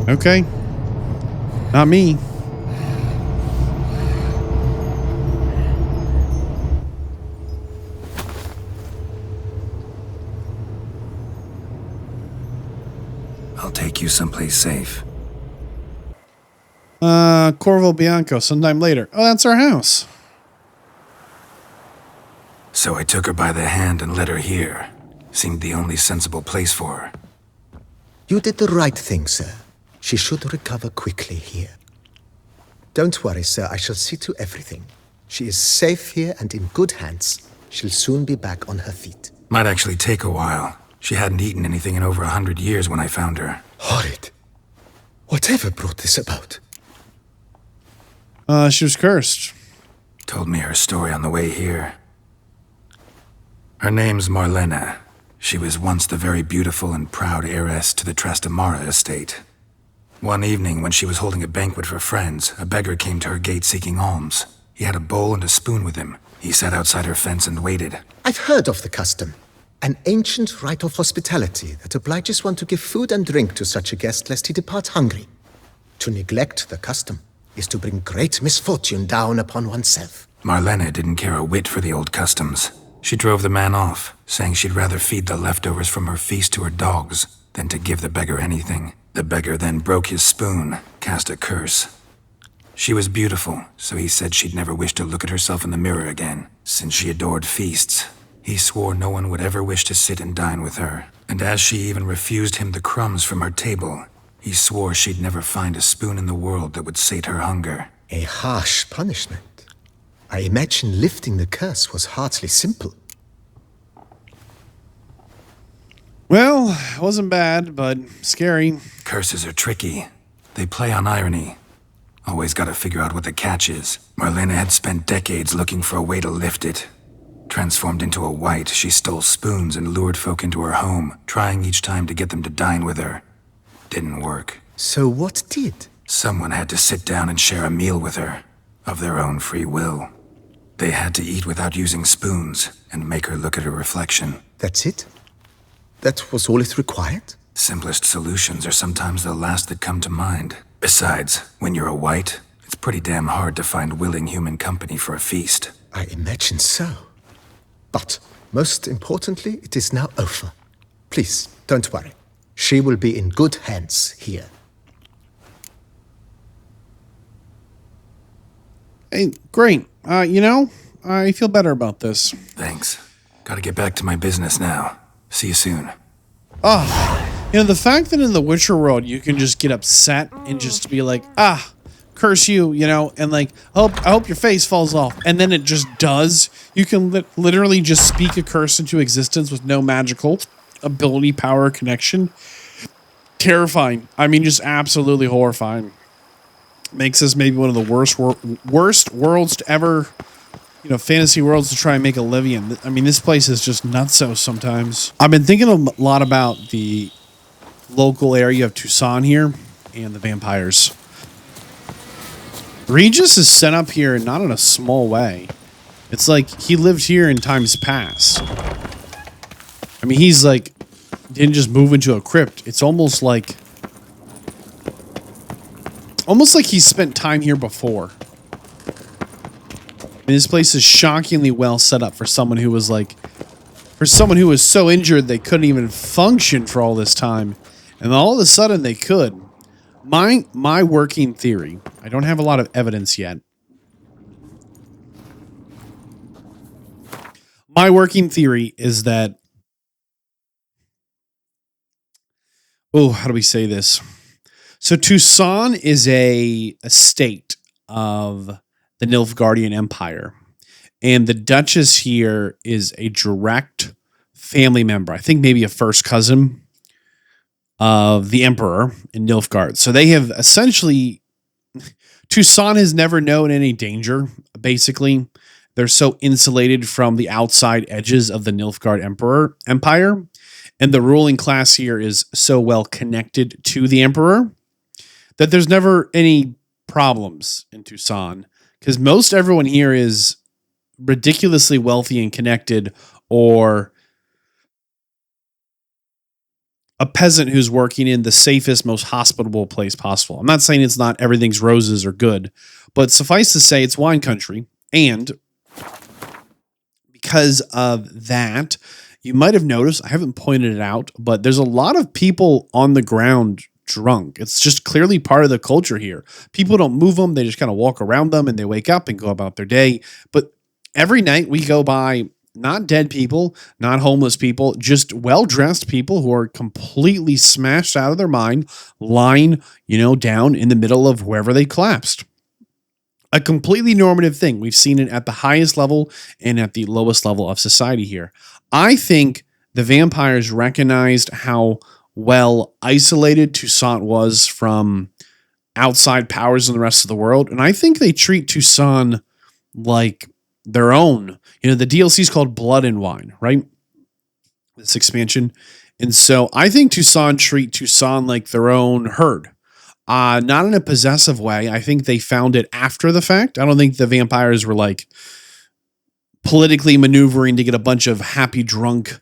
Okay. Not me. I'll take you someplace safe. Corvo Bianco, sometime later. Oh, that's our house. So I took her by the hand and led her here. Seemed the only sensible place for her. You did the right thing, sir. She should recover quickly here. Don't worry, sir. I shall see to everything. She is safe here and in good hands. She'll soon be back on her feet. Might actually take a while. She hadn't eaten anything in over 100 years when I found her. Horrid. Whatever brought this about? She was cursed. Told me her story on the way here. Her name's Marlena. She was once the very beautiful and proud heiress to the Trastamara estate. One evening, when she was holding a banquet for friends, a beggar came to her gate seeking alms. He had a bowl and a spoon with him. He sat outside her fence and waited. I've heard of the custom. An ancient rite of hospitality that obliges one to give food and drink to such a guest lest he depart hungry. To neglect the custom is to bring great misfortune down upon oneself. Marlena didn't care a whit for the old customs. She drove the man off, saying she'd rather feed the leftovers from her feast to her dogs than to give the beggar anything. The beggar then broke his spoon, cast a curse. She was beautiful, so he said she'd never wish to look at herself in the mirror again. Since she adored feasts, he swore no one would ever wish to sit and dine with her. And as she even refused him the crumbs from her table, he swore she'd never find a spoon in the world that would sate her hunger. A harsh punishment. I imagine lifting the curse was hardly simple. Well, it wasn't bad, but scary. Curses are tricky. They play on irony. Always gotta figure out what the catch is. Marlena had spent decades looking for a way to lift it. Transformed into a wight, she stole spoons and lured folk into her home, trying each time to get them to dine with her. Didn't work. So what did? Someone had to sit down and share a meal with her, of their own free will. They had to eat without using spoons, and make her look at her reflection. That's it? That was all it required? Simplest solutions are sometimes the last that come to mind. Besides, when you're a wight, it's pretty damn hard to find willing human company for a feast. I imagine so. But, most importantly, it is now over. Please, don't worry. She will be in good hands here. Hey, great. I feel better about this. Thanks. Gotta get back to my business now. See you soon. The fact that in the Witcher world you can just get upset and just be like, curse you, and like, I hope your face falls off. And then it just does. You can literally just speak a curse into existence with no magical ability, power, connection. Terrifying. I mean, just absolutely horrifying. Makes this maybe one of the worst worlds to ever, fantasy worlds to try and make a live in. I mean, this place is just nutso sometimes. I've been thinking a lot about the local area of Tucson here and the vampires. Regis is set up here not in a small way. It's like he lived here in times past. I mean, he's like, didn't just move into a crypt. It's almost like he spent time here before. And this place is shockingly well set up for someone who was so injured they couldn't even function for all this time. And all of a sudden they could. My working theory, I don't have a lot of evidence yet. My working theory is that, how do we say this? So Tucson is a state of the Nilfgaardian Empire. And the Duchess here is a direct family member. I think maybe a first cousin of the Emperor in Nilfgaard. So they have essentially... Tucson has never known any danger, basically. They're so insulated from the outside edges of the Nilfgaard Empire. And the ruling class here is so well connected to the Emperor that there's never any problems in Tucson. Because most everyone here is ridiculously wealthy and connected, or a peasant who's working in the safest, most hospitable place possible. I'm not saying it's not everything's roses or good, but suffice to say it's wine country. And because of that, you might have noticed, I haven't pointed it out, but there's a lot of people on the ground drunk. It's just clearly part of the culture here. People don't move them. They just kind of walk around them and they wake up and go about their day. But every night we go by not dead people, not homeless people, just well-dressed people who are completely smashed out of their mind, lying, down in the middle of wherever they collapsed. A completely normative thing. We've seen it at the highest level and at the lowest level of society here. I think the vampires recognized how well isolated Tucson was from outside powers in the rest of the world. And I think they treat Tucson like their own. The DLC is called Blood and Wine, right? This expansion. And so I think treat Tucson like their own herd. Not in a possessive way. I think they found it after the fact. I don't think the vampires were like politically maneuvering to get a bunch of happy, drunk,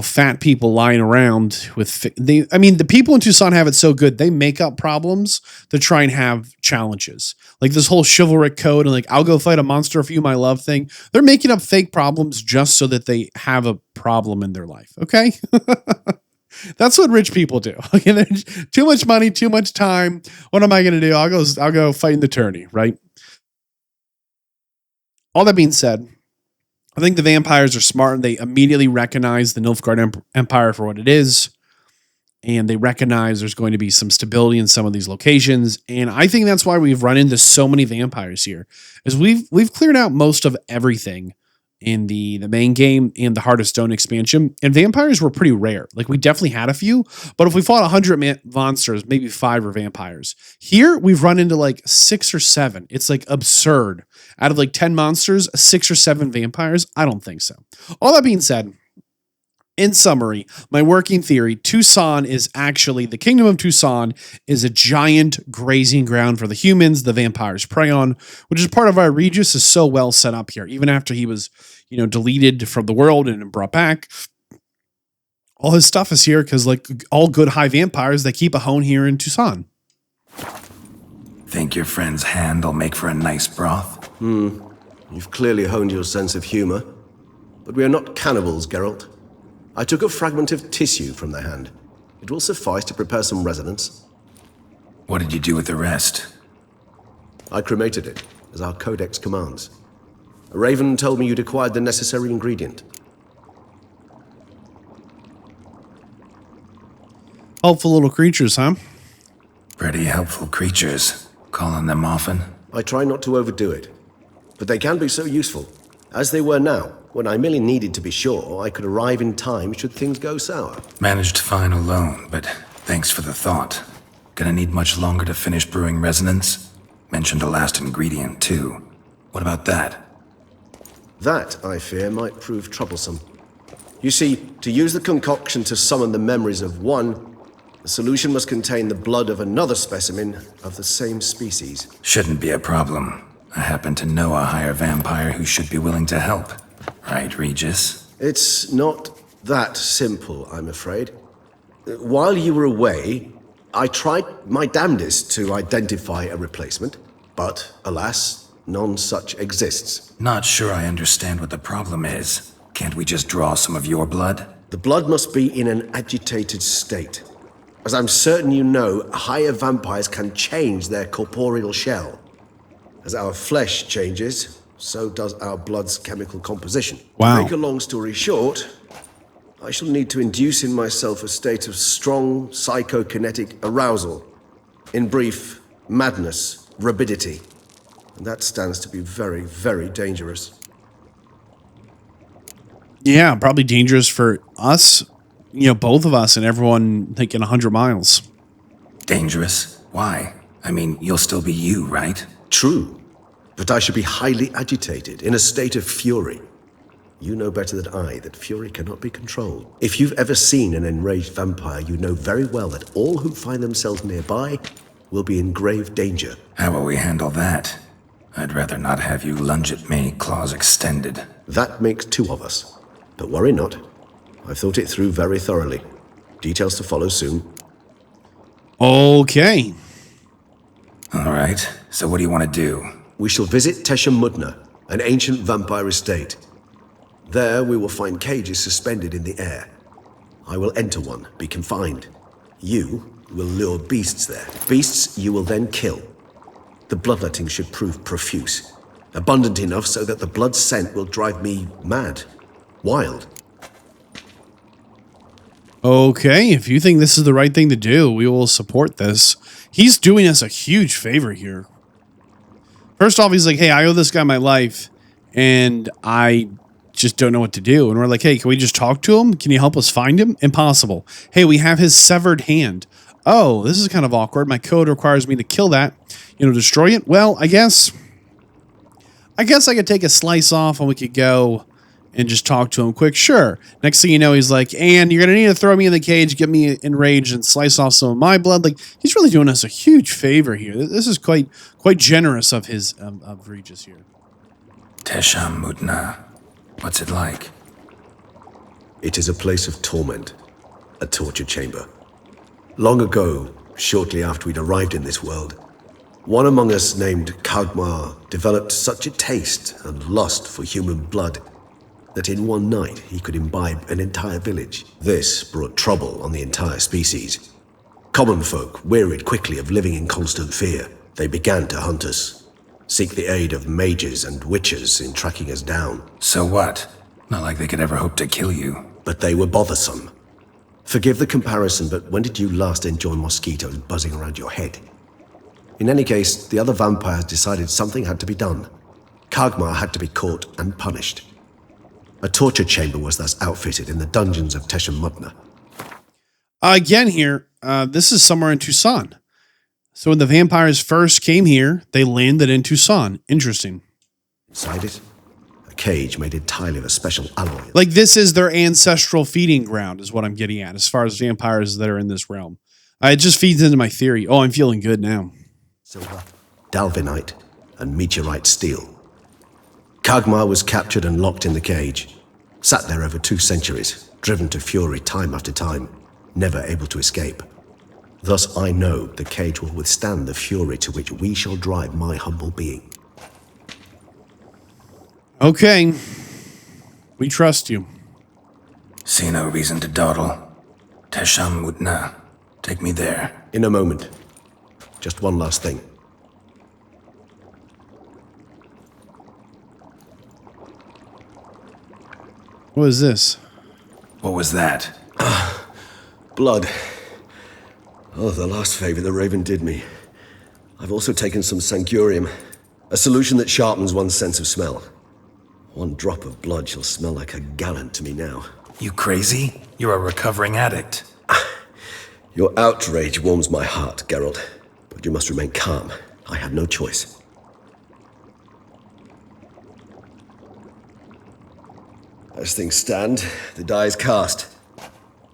fat people lying around with... the people in Tucson have it so good. They make up problems to try and have challenges. Like this whole chivalric code and like, I'll go fight a monster for you, my love thing. They're making up fake problems just so that they have a problem in their life. Okay? That's what rich people do. Too much money, too much time. What am I going to do? I'll go fight an attorney, right? All that being said, I think the vampires are smart and they immediately recognize the Nilfgaard Empire for what it is. And they recognize there's going to be some stability in some of these locations. And I think that's why we've run into so many vampires here, is we've cleared out most of everything in the main game and the Heart of Stone expansion, and vampires were pretty rare. Like, we definitely had a few, but if we fought 100 monsters, maybe 5 are vampires. Here, we've run into like 6 or 7. It's like absurd. Out of like 10 monsters, 6 or 7 vampires? I don't think so. All that being said, in summary, my working theory, the kingdom of Tucson is a giant grazing ground for the humans the vampires prey on, which is part of why Regis is so well set up here. Even after he was, deleted from the world and brought back, all his stuff is here because, like all good high vampires, they keep a home here in Tucson. Think your friend's hand will make for a nice broth? You've clearly honed your sense of humor. But we are not cannibals, Geralt. I took a fragment of tissue from the hand. It will suffice to prepare some resonance. What did you do with the rest? I cremated it, as our codex commands. A raven told me you'd acquired the necessary ingredient. Helpful little creatures, huh? Pretty helpful creatures. Call on them often? I try not to overdo it, but they can be so useful, as they were now, when I merely needed to be sure I could arrive in time should things go sour. Managed fine alone, but thanks for the thought. Gonna need much longer to finish brewing resonance? Mentioned the last ingredient, too. What about that? That, I fear, might prove troublesome. You see, to use the concoction to summon the memories of one, the solution must contain the blood of another specimen of the same species. Shouldn't be a problem. I happen to know a higher vampire who should be willing to help. Right, Regis? It's not that simple, I'm afraid. While you were away, I tried my damnedest to identify a replacement, but alas, none such exists. Not sure I understand what the problem is. Can't we just draw some of your blood? The blood must be in an agitated state. As I'm certain you know, higher vampires can change their corporeal shell. As our flesh changes, so does our blood's chemical composition. Wow. To make a long story short, I shall need to induce in myself a state of strong psychokinetic arousal. In brief, madness, rabidity. And that stands to be very, very dangerous. Yeah, probably dangerous for us, both of us and everyone like in 100 miles. Dangerous? Why? I mean, you'll still be you, right? True. But I should be highly agitated, in a state of fury. You know better than I that fury cannot be controlled. If you've ever seen an enraged vampire, you know very well that all who find themselves nearby will be in grave danger. How will we handle that? I'd rather not have you lunge at me, claws extended. That makes 2 of us. But worry not. I've thought it through very thoroughly. Details to follow soon. Okay. All right, so what do you want to do? We shall visit Tesha Mudna, an ancient vampire estate. There we will find cages suspended in the air. I will enter one, be confined. You will lure beasts there. Beasts you will then kill. The bloodletting should prove profuse. Abundant enough so that the blood scent will drive me mad. Wild. Okay, if you think this is the right thing to do, we will support this. He's doing us a huge favor here. First off, he's like, hey, I owe this guy my life, and I just don't know what to do. And we're like, hey, can we just talk to him? Can you help us find him? Impossible. Hey, we have his severed hand. Oh, this is kind of awkward. My code requires me to kill that, destroy it. Well, I guess I could take a slice off and we could go and just talk to him quick. Sure. Next thing you know, he's like, and you're going to need to throw me in the cage, get me enraged, and slice off some of my blood. Like, he's really doing us a huge favor here. This is quite generous of his, of Regis here. Tesha Mudna. What's it like? It is a place of torment. A torture chamber. Long ago, shortly after we'd arrived in this world, one among us named Kagmar developed such a taste and lust for human blood that in one night he could imbibe an entire village. This brought trouble on the entire species. Common folk wearied quickly of living in constant fear. They began to hunt us, seek the aid of mages and witches in tracking us down. So what? Not like they could ever hope to kill you. But they were bothersome. Forgive the comparison, but when did you last enjoy mosquitoes buzzing around your head? In any case, the other vampires decided something had to be done. Kagmar had to be caught and punished. A torture chamber was thus outfitted in the dungeons of Teshamutna. Again here, this is somewhere in Tucson. So when the vampires first came here, they landed in Tucson. Interesting. Inside it, a cage made entirely of a special alloy. Like this is their ancestral feeding ground is what I'm getting at as far as vampires that are in this realm. It just feeds into my theory. Oh, I'm feeling good now. Silver, dalvinite, and meteorite steel. Kagmar was captured and locked in the cage. Sat there over 2 centuries, driven to fury time after time, never able to escape. Thus I know the cage will withstand the fury to which we shall drive my humble being. Okay. We trust you. See no reason to dawdle. Teshamutna. Take me there. In a moment. Just one last thing. What is this? What was that? Blood. Oh, the last favor the Raven did me. I've also taken some Sancurium, a solution that sharpens one's sense of smell. 1 drop of blood shall smell like a gallon to me now. You crazy? You're a recovering addict. Your outrage warms my heart, Geralt. But you must remain calm. I had no choice. As things stand, the die is cast.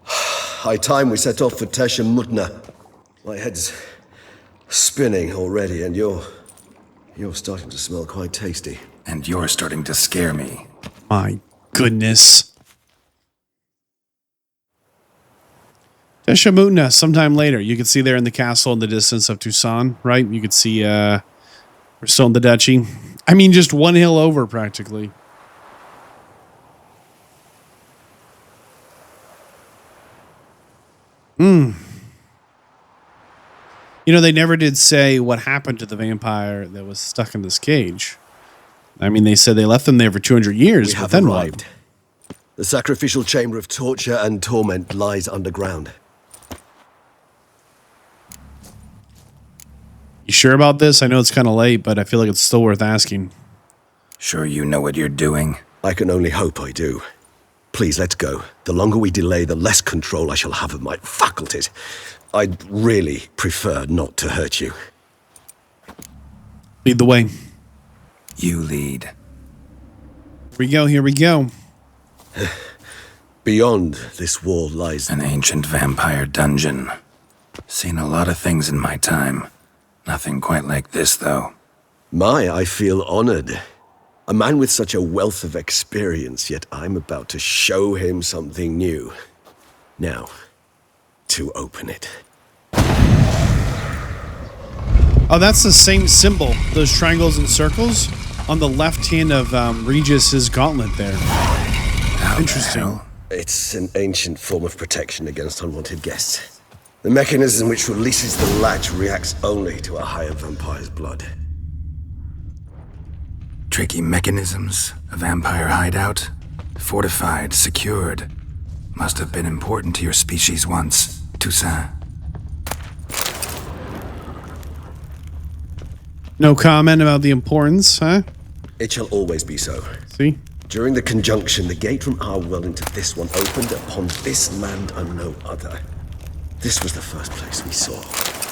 High time we set off for Teshamutna. My head's spinning already, and you're starting to smell quite tasty. And you're starting to scare me. My goodness. Teshamutna, sometime later. You can see there in the castle in the distance of Tucson, right? You could see we're still in the duchy. I mean, just 1 hill over, practically. You know, they never did say what happened to the vampire that was stuck in this cage. I mean, they said they left them there for 200 years, We but have then arrived. what? The sacrificial chamber of torture and torment lies underground. You sure about this? I know it's kind of late, but I feel like it's still worth asking. Sure you know what you're doing? I can only hope I do. Please, let's go. The longer we delay, the less control I shall have of my faculties. I'd really prefer not to hurt you. Lead the way. You lead. Here we go, here we go. Beyond this wall lies An ancient vampire dungeon. Seen a lot of things in my time. Nothing quite like this, though. I feel honored. A man with such a wealth of experience, yet I'm about to show him something new. Now, to open it. Oh, that's the same symbol. Those triangles and circles on the left hand of Regis's gauntlet there. Interesting. It's an ancient form of protection against unwanted guests. The mechanism which releases the latch reacts only to a higher vampire's blood. Tricky mechanisms, a vampire hideout, fortified, secured. Must have been important to your species once, Toussaint. No comment about the importance, huh? It shall always be so. See? During the conjunction, the gate from our world into this one opened upon this land and no other. This was the first place we saw.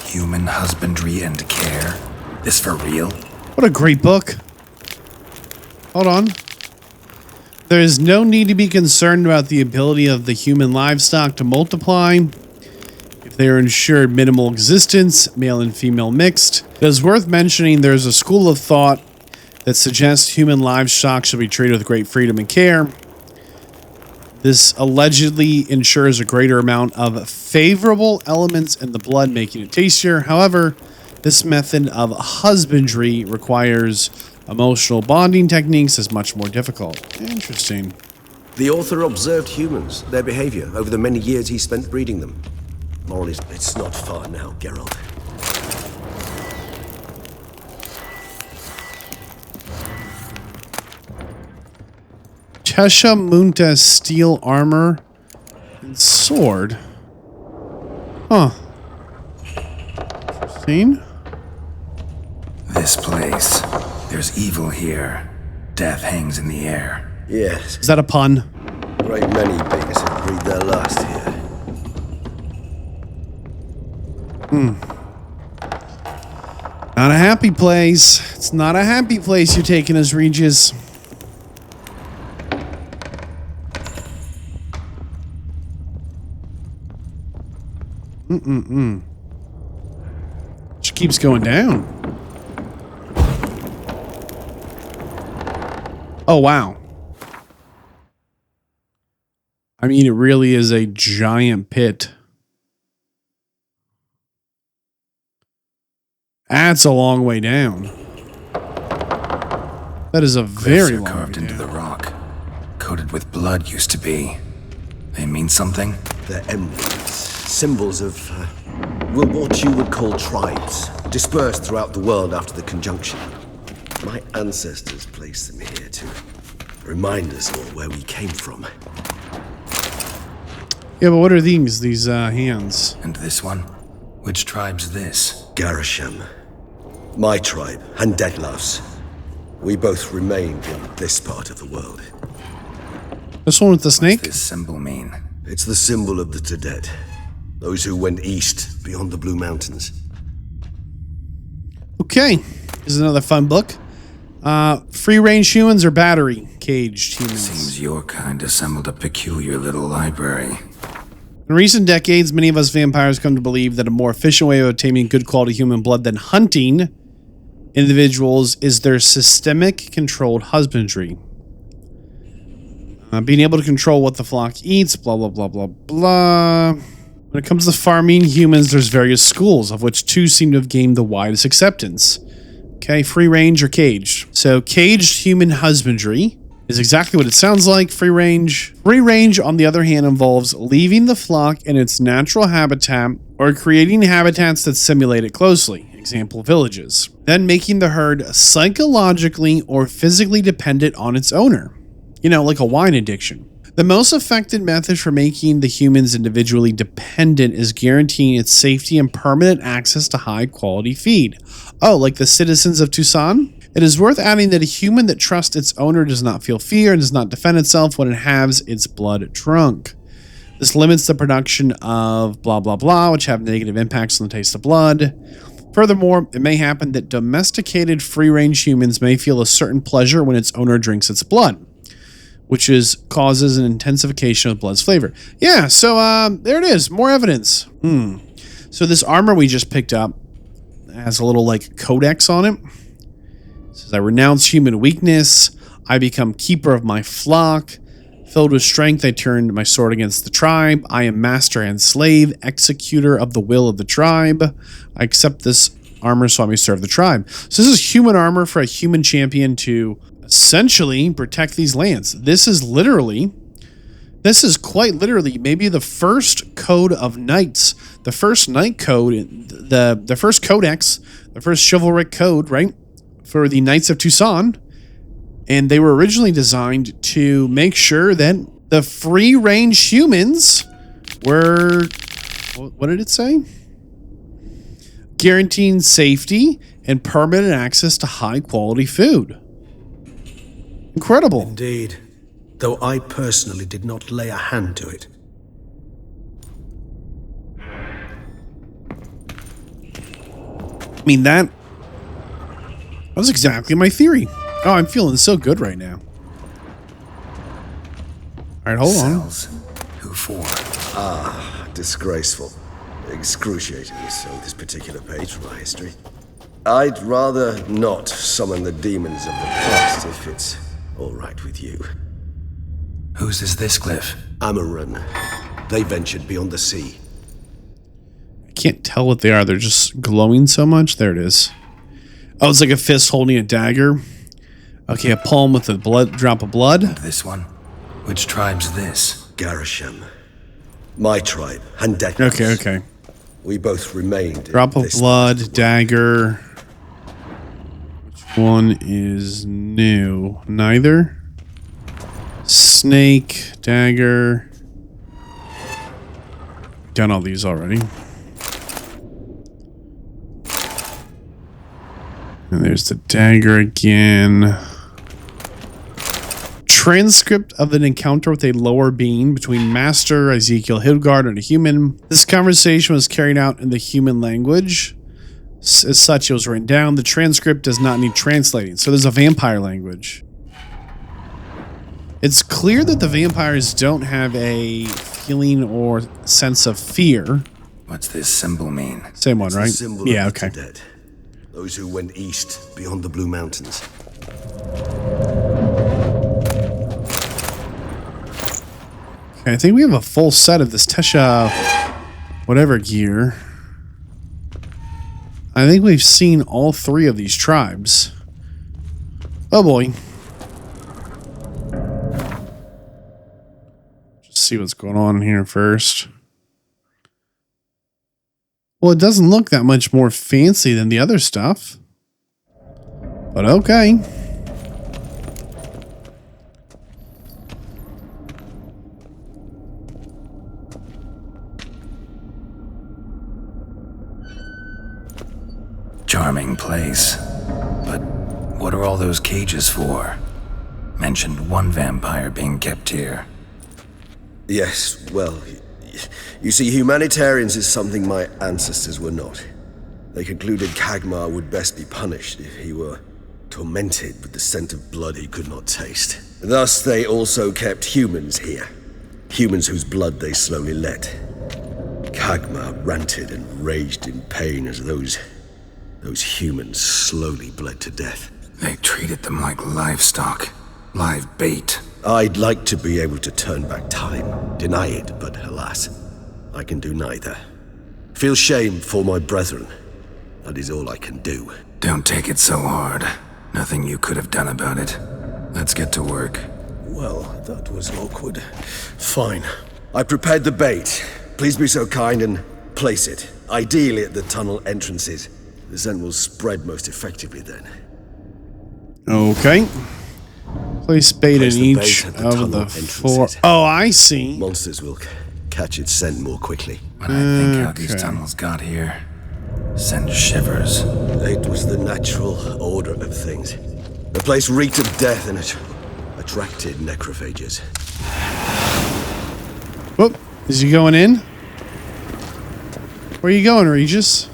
Human husbandry and care? This for real? What a great book. Hold on. There is no need to be concerned about the ability of the human livestock to multiply if they are ensured minimal existence, male and female mixed. It is worth mentioning there's a school of thought that suggests human livestock should be treated with great freedom and care. This allegedly ensures a greater amount of favorable elements in the blood, making it tastier. However, this method of husbandry requires emotional bonding techniques is much more difficult. Interesting. The author observed humans, their behavior, over the many years he spent breeding them. Moral is, it's not far now, Geralt. Teshamutna steel armor and sword. Huh. Interesting. This place. There's evil here. Death hangs in the air. Yes, Is that a pun? a great many beggars have breathed their last here. Not a happy place. It's not a happy place you're taking us, Regis. She keeps going down. Oh, wow. I mean, it really is a giant pit. That's a long way down. That is a very Glyphs are long carved way into down. the rock. Coated with blood used to be. They mean something? They're emblems, symbols of, well, what you would call tribes, dispersed throughout the world after the conjunction. My ancestors placed them here to remind us all where we came from. Yeah, but what are these hands? And this one? Which tribe's this? Garisham, my tribe, and Deadloves. We both remained in this part of the world. This one with the snake? What's this symbol mean? It's the symbol of the Tedet, those who went east beyond the Blue Mountains. Okay. This is another fun book. Free-range humans or battery-caged humans? Seems your kind assembled a peculiar little library. In recent decades, many of us vampires come to believe that a more efficient way of obtaining good quality human blood than hunting individuals is their systemic controlled husbandry. Being able to control what the flock eats, blah, blah, blah, blah, blah. When it comes to farming humans, there's various schools, of which two seem to have gained the widest acceptance. Okay, free range or caged. So caged human husbandry is exactly what it sounds like. Free range. Free range, on the other hand, involves leaving the flock in its natural habitat or creating habitats that simulate it closely. Example, villages. Then making the herd psychologically or physically dependent on its owner. You know, like a wine addiction. The most effective method for making the humans individually dependent is guaranteeing its safety and permanent access to high quality feed. Oh, like the citizens of Tucson? It is worth adding that a human that trusts its owner does not feel fear and does not defend itself when it has its blood drunk. This limits the production of blah blah blah, which have negative impacts on the taste of blood. Furthermore, it may happen that domesticated free-range humans may feel a certain pleasure when its owner drinks its blood, which causes an intensification of blood's flavor. Yeah, so there it is. More evidence. So this armor we just picked up has a little like codex on it. It says, I renounce human weakness. I become keeper of my flock. Filled with strength, I turned my sword against the tribe. I am master and slave, executor of the will of the tribe. I accept this armor so I may serve the tribe. So this is human armor for a human champion to essentially protect these lands. This is quite literally maybe the first code of knights, the first knight code, the first codex, the first chivalric code, right, for the Knights of Tucson. And they were originally designed to make sure that the free-range humans were, what did it say? Guaranteeing safety and permanent access to high-quality food. Incredible. Indeed, though I personally did not lay a hand to it. I mean, that was exactly my theory. Oh, I'm feeling so good right now. All right, hold on. Cells. Who for? Disgraceful. Excruciatingly so, this particular page from my history. I'd rather not summon the demons of the past if it's all right with you. Whose is this glyph? Amaran. They ventured beyond the sea. I can't tell what they are. They're just glowing so much. There it is. Oh, it's like a fist holding a dagger. Okay, a palm with a drop of blood. And this one? Which tribe's this? Garisham. My tribe, and Deck. Okay. We both remained. Drop of blood, dagger. Which one is new? Neither. Snake, dagger. Done all these already. And there's the dagger again. transcript of an encounter with a lower being between Master Ezekiel Hildgard and a human. This conversation was carried out in the human language. As such, it was written down. The transcript does not need translating. So there's a vampire language. It's clear that the vampires don't have a feeling or sense of fear. What's this symbol mean? Same one, It's right? the symbol Yeah, of the okay. dead. Those who went east beyond the Blue Mountains. Okay, I think we have a full set of this Tesha whatever gear. I think we've seen all three of these tribes. Oh boy. Just see what's going on here first. Well, it doesn't look that much more fancy than the other stuff. But okay. Charming place. But what are all those cages for? Mentioned one vampire being kept here. Yes, well, you see, humanitarians is something my ancestors were not. They concluded Kagmar would best be punished if he were tormented with the scent of blood he could not taste. Thus, they also kept humans here. Humans whose blood they slowly let. Kagmar ranted and raged in pain as those humans slowly bled to death. They treated them like livestock. Live bait. I'd like to be able to turn back time, deny it, but alas, I can do neither. Feel shame for my brethren. That is all I can do. Don't take it so hard. Nothing you could have done about it. Let's get to work. Well, that was awkward. Fine. I prepared the bait. Please be so kind and place it, ideally at the tunnel entrances. The scent will spread most effectively then. Okay. Place bait Place in the bait each at the of tunnel the four. entrances. Oh, I see. Monsters will catch its scent more quickly. When I think how these Okay. tunnels got here, send shivers. It was the natural order of things. The place reeked of death and it attracted necrophages. Whoop. Is he going in? Where are you going, Regis?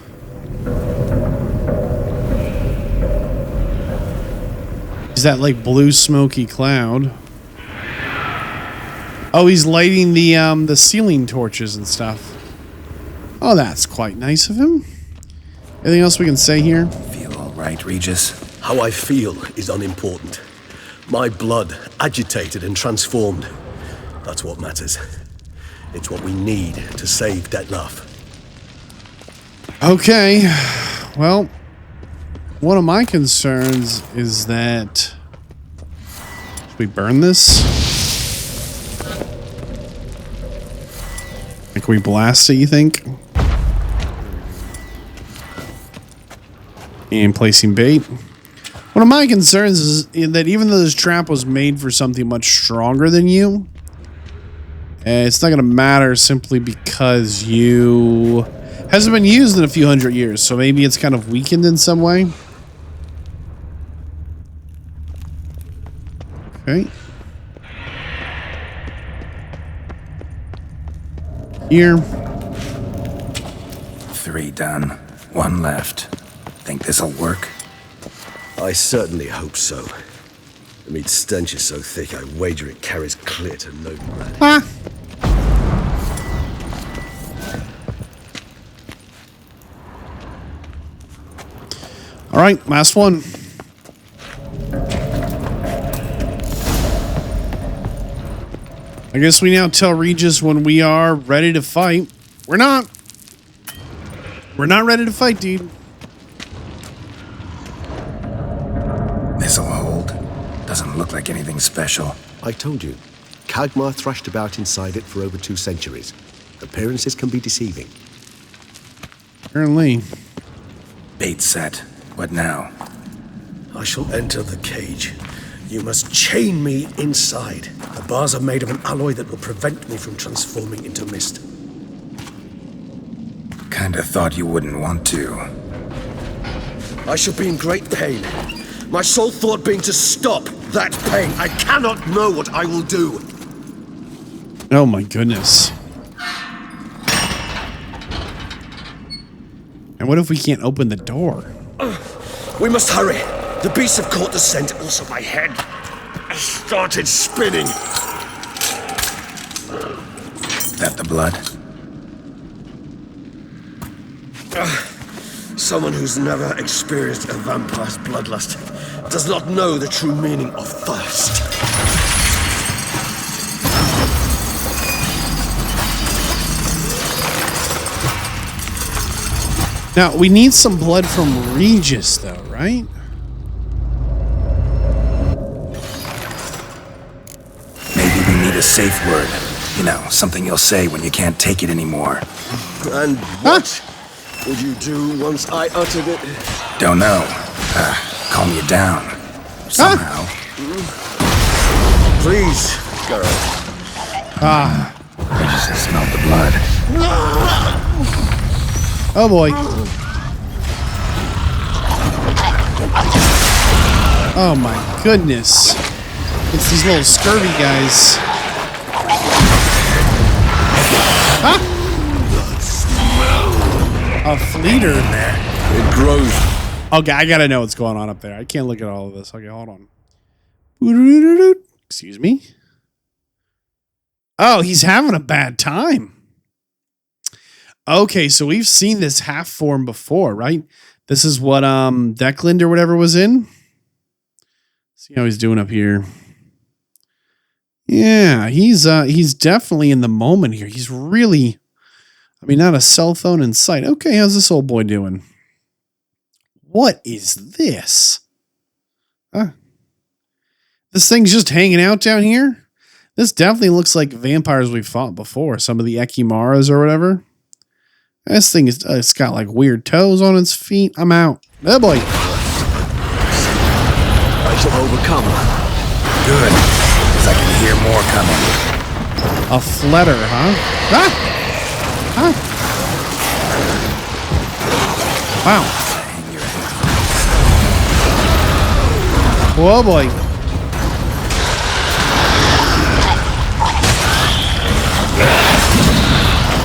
Is that like blue smoky cloud? Oh, he's lighting the ceiling torches and stuff. Oh, that's quite nice of him. Anything else we can say here? Feel all right, Regis? How I feel is unimportant. My blood agitated and transformed. That's what matters. It's what we need to save Detlef. Okay. Well, one of my concerns is that... Should we burn this? Like, we blast it, you think? And placing bait. One of my concerns is that even though this trap was made for something much stronger than you, it's not going to matter simply because you... hasn't been used in a few hundred years, so maybe it's kind of weakened in some way. Okay. Here. 3 done. 1 left. Think this'll work? I certainly hope so. The meat stench is so thick, I wager it carries clear to no man. Ah. All right, last one. I guess we now tell Regis when we are ready to fight. We're not. We're not ready to fight, dude. This'll hold. Doesn't look like anything special. I told you, Kagmar thrashed about inside it for over 2 centuries. Appearances can be deceiving. Apparently. Bait set. What now? I shall enter the cage. You must chain me inside. The bars are made of an alloy that will prevent me from transforming into mist. Kinda thought you wouldn't want to. I shall be in great pain. My sole thought being to stop, that pain. I cannot know what I will do. Oh my goodness. And what if we can't open the door? We must hurry. The beasts have caught the scent. Also, my head has started spinning. That the blood? Someone who's never experienced a vampire's bloodlust does not know the true meaning of thirst. Now, we need some blood from Regis, though, right? Maybe we need a safe word. You know, something you'll say when you can't take it anymore. And what would you do once I uttered it? Don't know. Calm you down. Somehow. Please, Garrett. Regis has smelled the blood. Oh boy. Oh my goodness. It's these little scurvy guys. A fleeter. It grows. Okay, I gotta know what's going on up there. I can't look at all of this. Okay, hold on. Excuse me. Oh, he's having a bad time. Okay, so we've seen this half form before, right? This is what Declan or whatever was in. See how he's doing up here. Yeah, he's definitely in the moment here. He's really, I mean, not a cell phone in sight. Okay, how's this old boy doing? What is this? This thing's just hanging out down here? This definitely looks like vampires we've fought before. Some of the Ekimaras or whatever. This thing is, it's got like weird toes on its feet. I'm out. Oh boy. I shall overcome. Good, because I can hear more coming. A fletter, huh? Wow. Whoa, boy.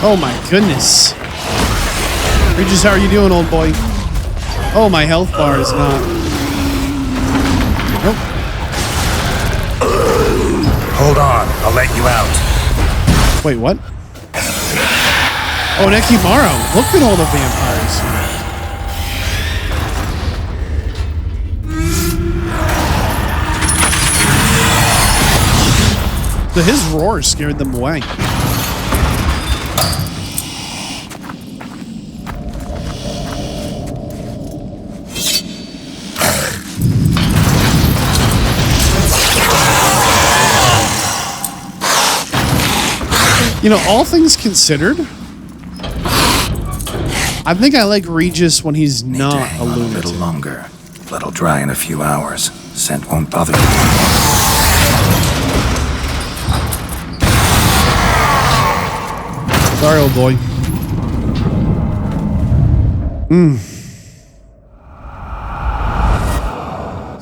Oh my goodness. Regis, how are you doing, old boy? Oh, my health bar is not. Nope. Hold on, I'll let you out. Wait, what? Oh, Nekimaro. Look at all the vampires. His roar scared them away. You know, all things considered, I think I like Regis when he's not a lunatic. A little longer. Blood'll dry in a few hours. Scent won't bother you. Sorry, old boy.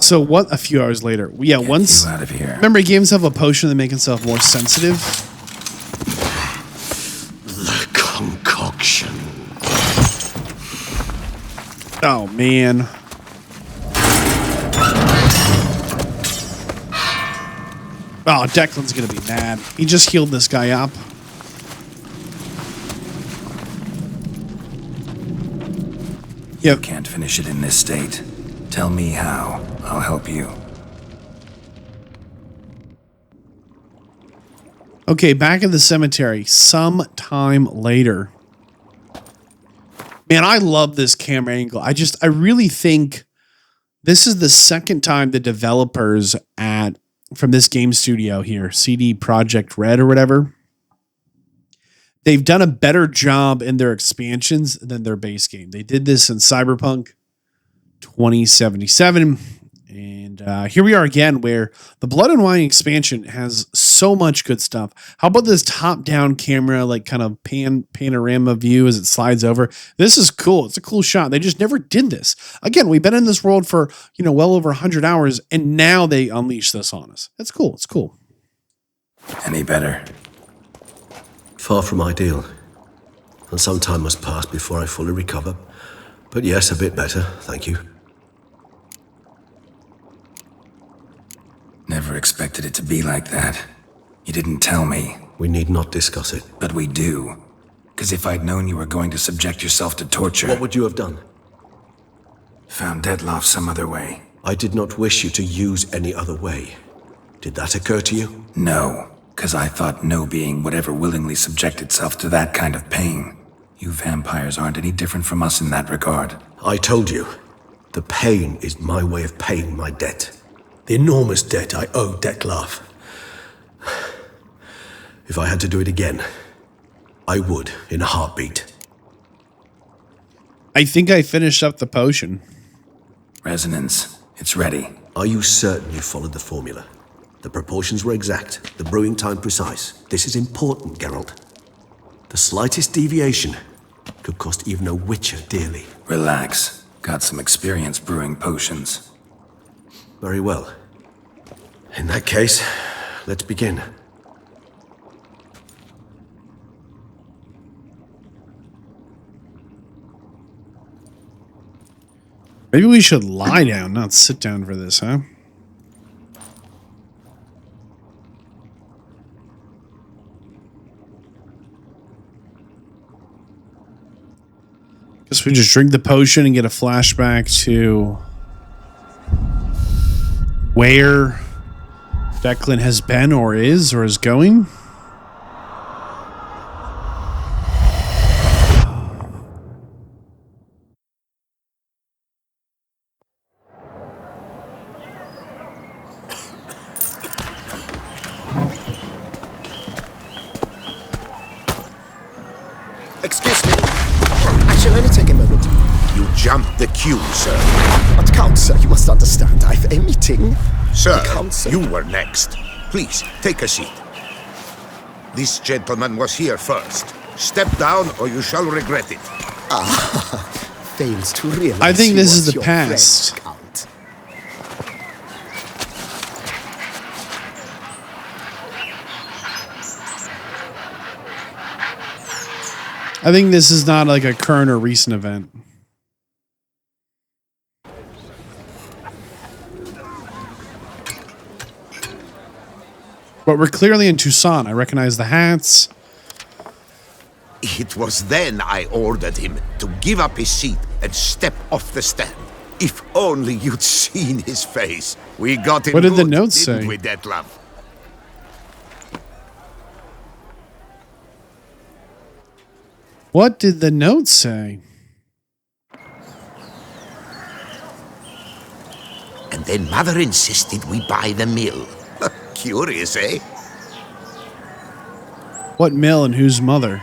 So what? A few hours later, yeah. Get Once, you out of here. remember, he gave himself a potion to make himself more sensitive. The concoction. Oh man. Oh, Declan's gonna be mad. He just healed this guy up. Yep. Can't finish it in this state. Tell me how. I'll help you. Okay, back in the cemetery. Some time later. Man, I love this camera angle. I really think this is the second time the developers from this game studio here, CD PROJEKT RED or whatever, they've done a better job in their expansions than their base game. They did this in Cyberpunk 2077, and Here we are again, where the Blood and Wine expansion has so much good stuff. How about this top-down camera, like kind of panorama view as it slides over? This is cool. It's a cool shot. They just never did this. Again, we've been in this world for, well over 100 hours, and now they unleash this on us. That's cool. It's cool. Any better? Far from ideal. And some time must pass before I fully recover. But yes, a bit better, thank you. Never expected it to be like that. You didn't tell me. We need not discuss it. But we do. Because if I'd known you were going to subject yourself to torture... What would you have done? Found Detloff some other way. I did not wish you to use any other way. Did that occur to you? No, because I thought no being would ever willingly subject itself to that kind of pain. You vampires aren't any different from us in that regard. I told you, the pain is my way of paying my debt. The enormous debt I owe Detloff. If I had to do it again, I would in a heartbeat. I think I finished up the potion. Resonance. It's ready. Are you certain you followed the formula? The proportions were exact, the brewing time precise. This is important, Geralt. The slightest deviation could cost even a witcher dearly. Relax. Got some experience brewing potions. Very well. In that case, let's begin. Maybe we should lie down, not sit down for this, huh? Guess we just drink the potion and get a flashback to where Declan has been or is going. Excuse me. I shall only take a moment. You jumped the queue, sir. But Count, sir, you must understand. I've a meeting. Sir, The council. you were next. Please, take a seat. This gentleman was here first. Step down or you shall regret it. Fails to realize I think he this was is the your past. friend, Count. I think this is not like a current or recent event. But we're clearly in Tucson. I recognize the hats. It was then I ordered him to give up his seat and step off the stand. If only you'd seen his face. We got him. What did the good, notes didn't say? we, Detlav? What did the note say? And then Mother insisted we buy the mill. Curious, eh? What mill and whose mother?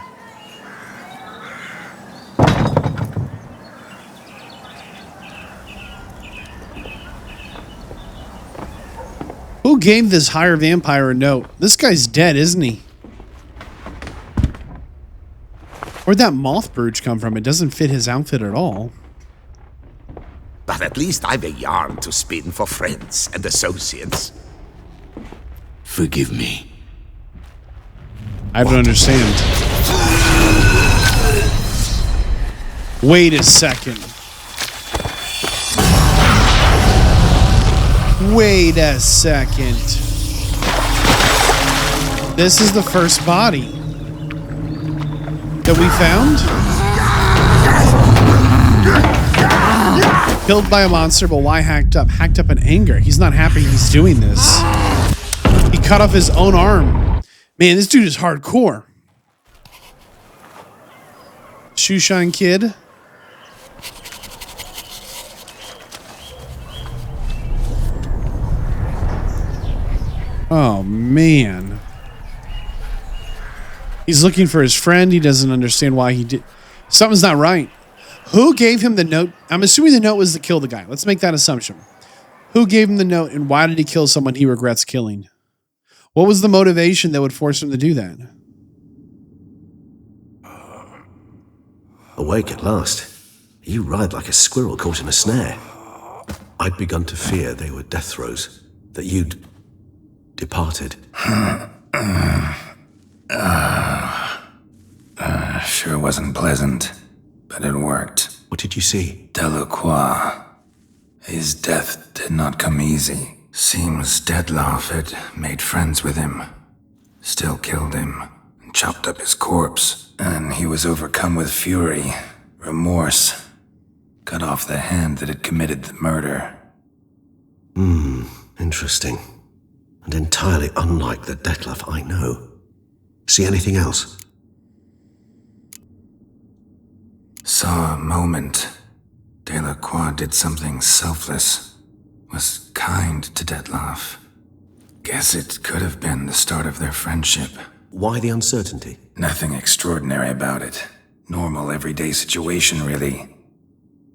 Who gave this higher vampire a note? This guy's dead, isn't he? Where'd that moth brooch come from? It doesn't fit his outfit at all. But at least I've a yarn to spin for friends and associates. Forgive me. I don't understand. Wait a second. Wait a second. This is the first body that we found? Killed by a monster, but why hacked up? Hacked up in anger. He's not happy he's doing this. He cut off his own arm. Man, this dude is hardcore. Shoeshine Kid. Oh, man. He's looking for his friend. He doesn't understand why he did. Something's not right. Who gave him the note? I'm assuming the note was to kill the guy. Let's make that assumption. Who gave him the note, and why did he kill someone he regrets killing? What was the motivation that would force him to do that? Awake at last. You writhed like a squirrel caught in a snare. I'd begun to fear they were death throes, that you'd departed. Sure wasn't pleasant, but it worked. What did you see? Delacroix. His death did not come easy. Seems Detlaff had made friends with him, still killed him, and chopped up his corpse. And he was overcome with fury, remorse, cut off the hand that had committed the murder. Interesting. And entirely unlike the Detlaff I know. See anything else? Saw a moment. Delacroix did something selfless. Was kind to Detlaff. Guess it could have been the start of their friendship. Why the uncertainty? Nothing extraordinary about it. Normal, everyday situation, really.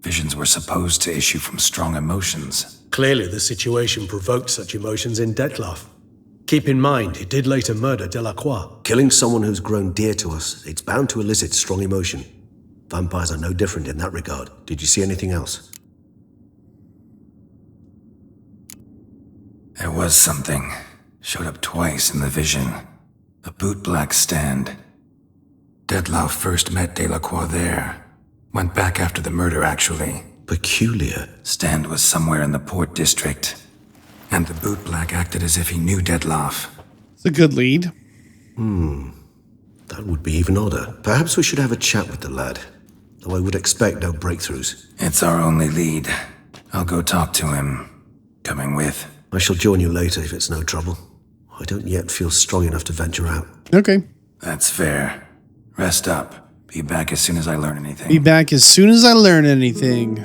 Visions were supposed to issue from strong emotions. Clearly the situation provoked such emotions in Detlaff. Keep in mind, he did later murder Delacroix. Killing someone who's grown dear to us, it's bound to elicit strong emotion. Vampires are no different in that regard. Did you see anything else? There was something. Showed up twice in the vision. A bootblack stand. Detlaff first met Delacroix there. Went back after the murder, actually. Peculiar. Stand was somewhere in the Port District. And the bootblack acted as if he knew Detlaff. It's a good lead. That would be even odder. Perhaps we should have a chat with the lad. Though I would expect no breakthroughs. It's our only lead. I'll go talk to him. Coming with. I shall join you later if it's no trouble. I don't yet feel strong enough to venture out. Okay. That's fair. Rest up. Be back as soon as I learn anything. Be back as soon as I learn anything.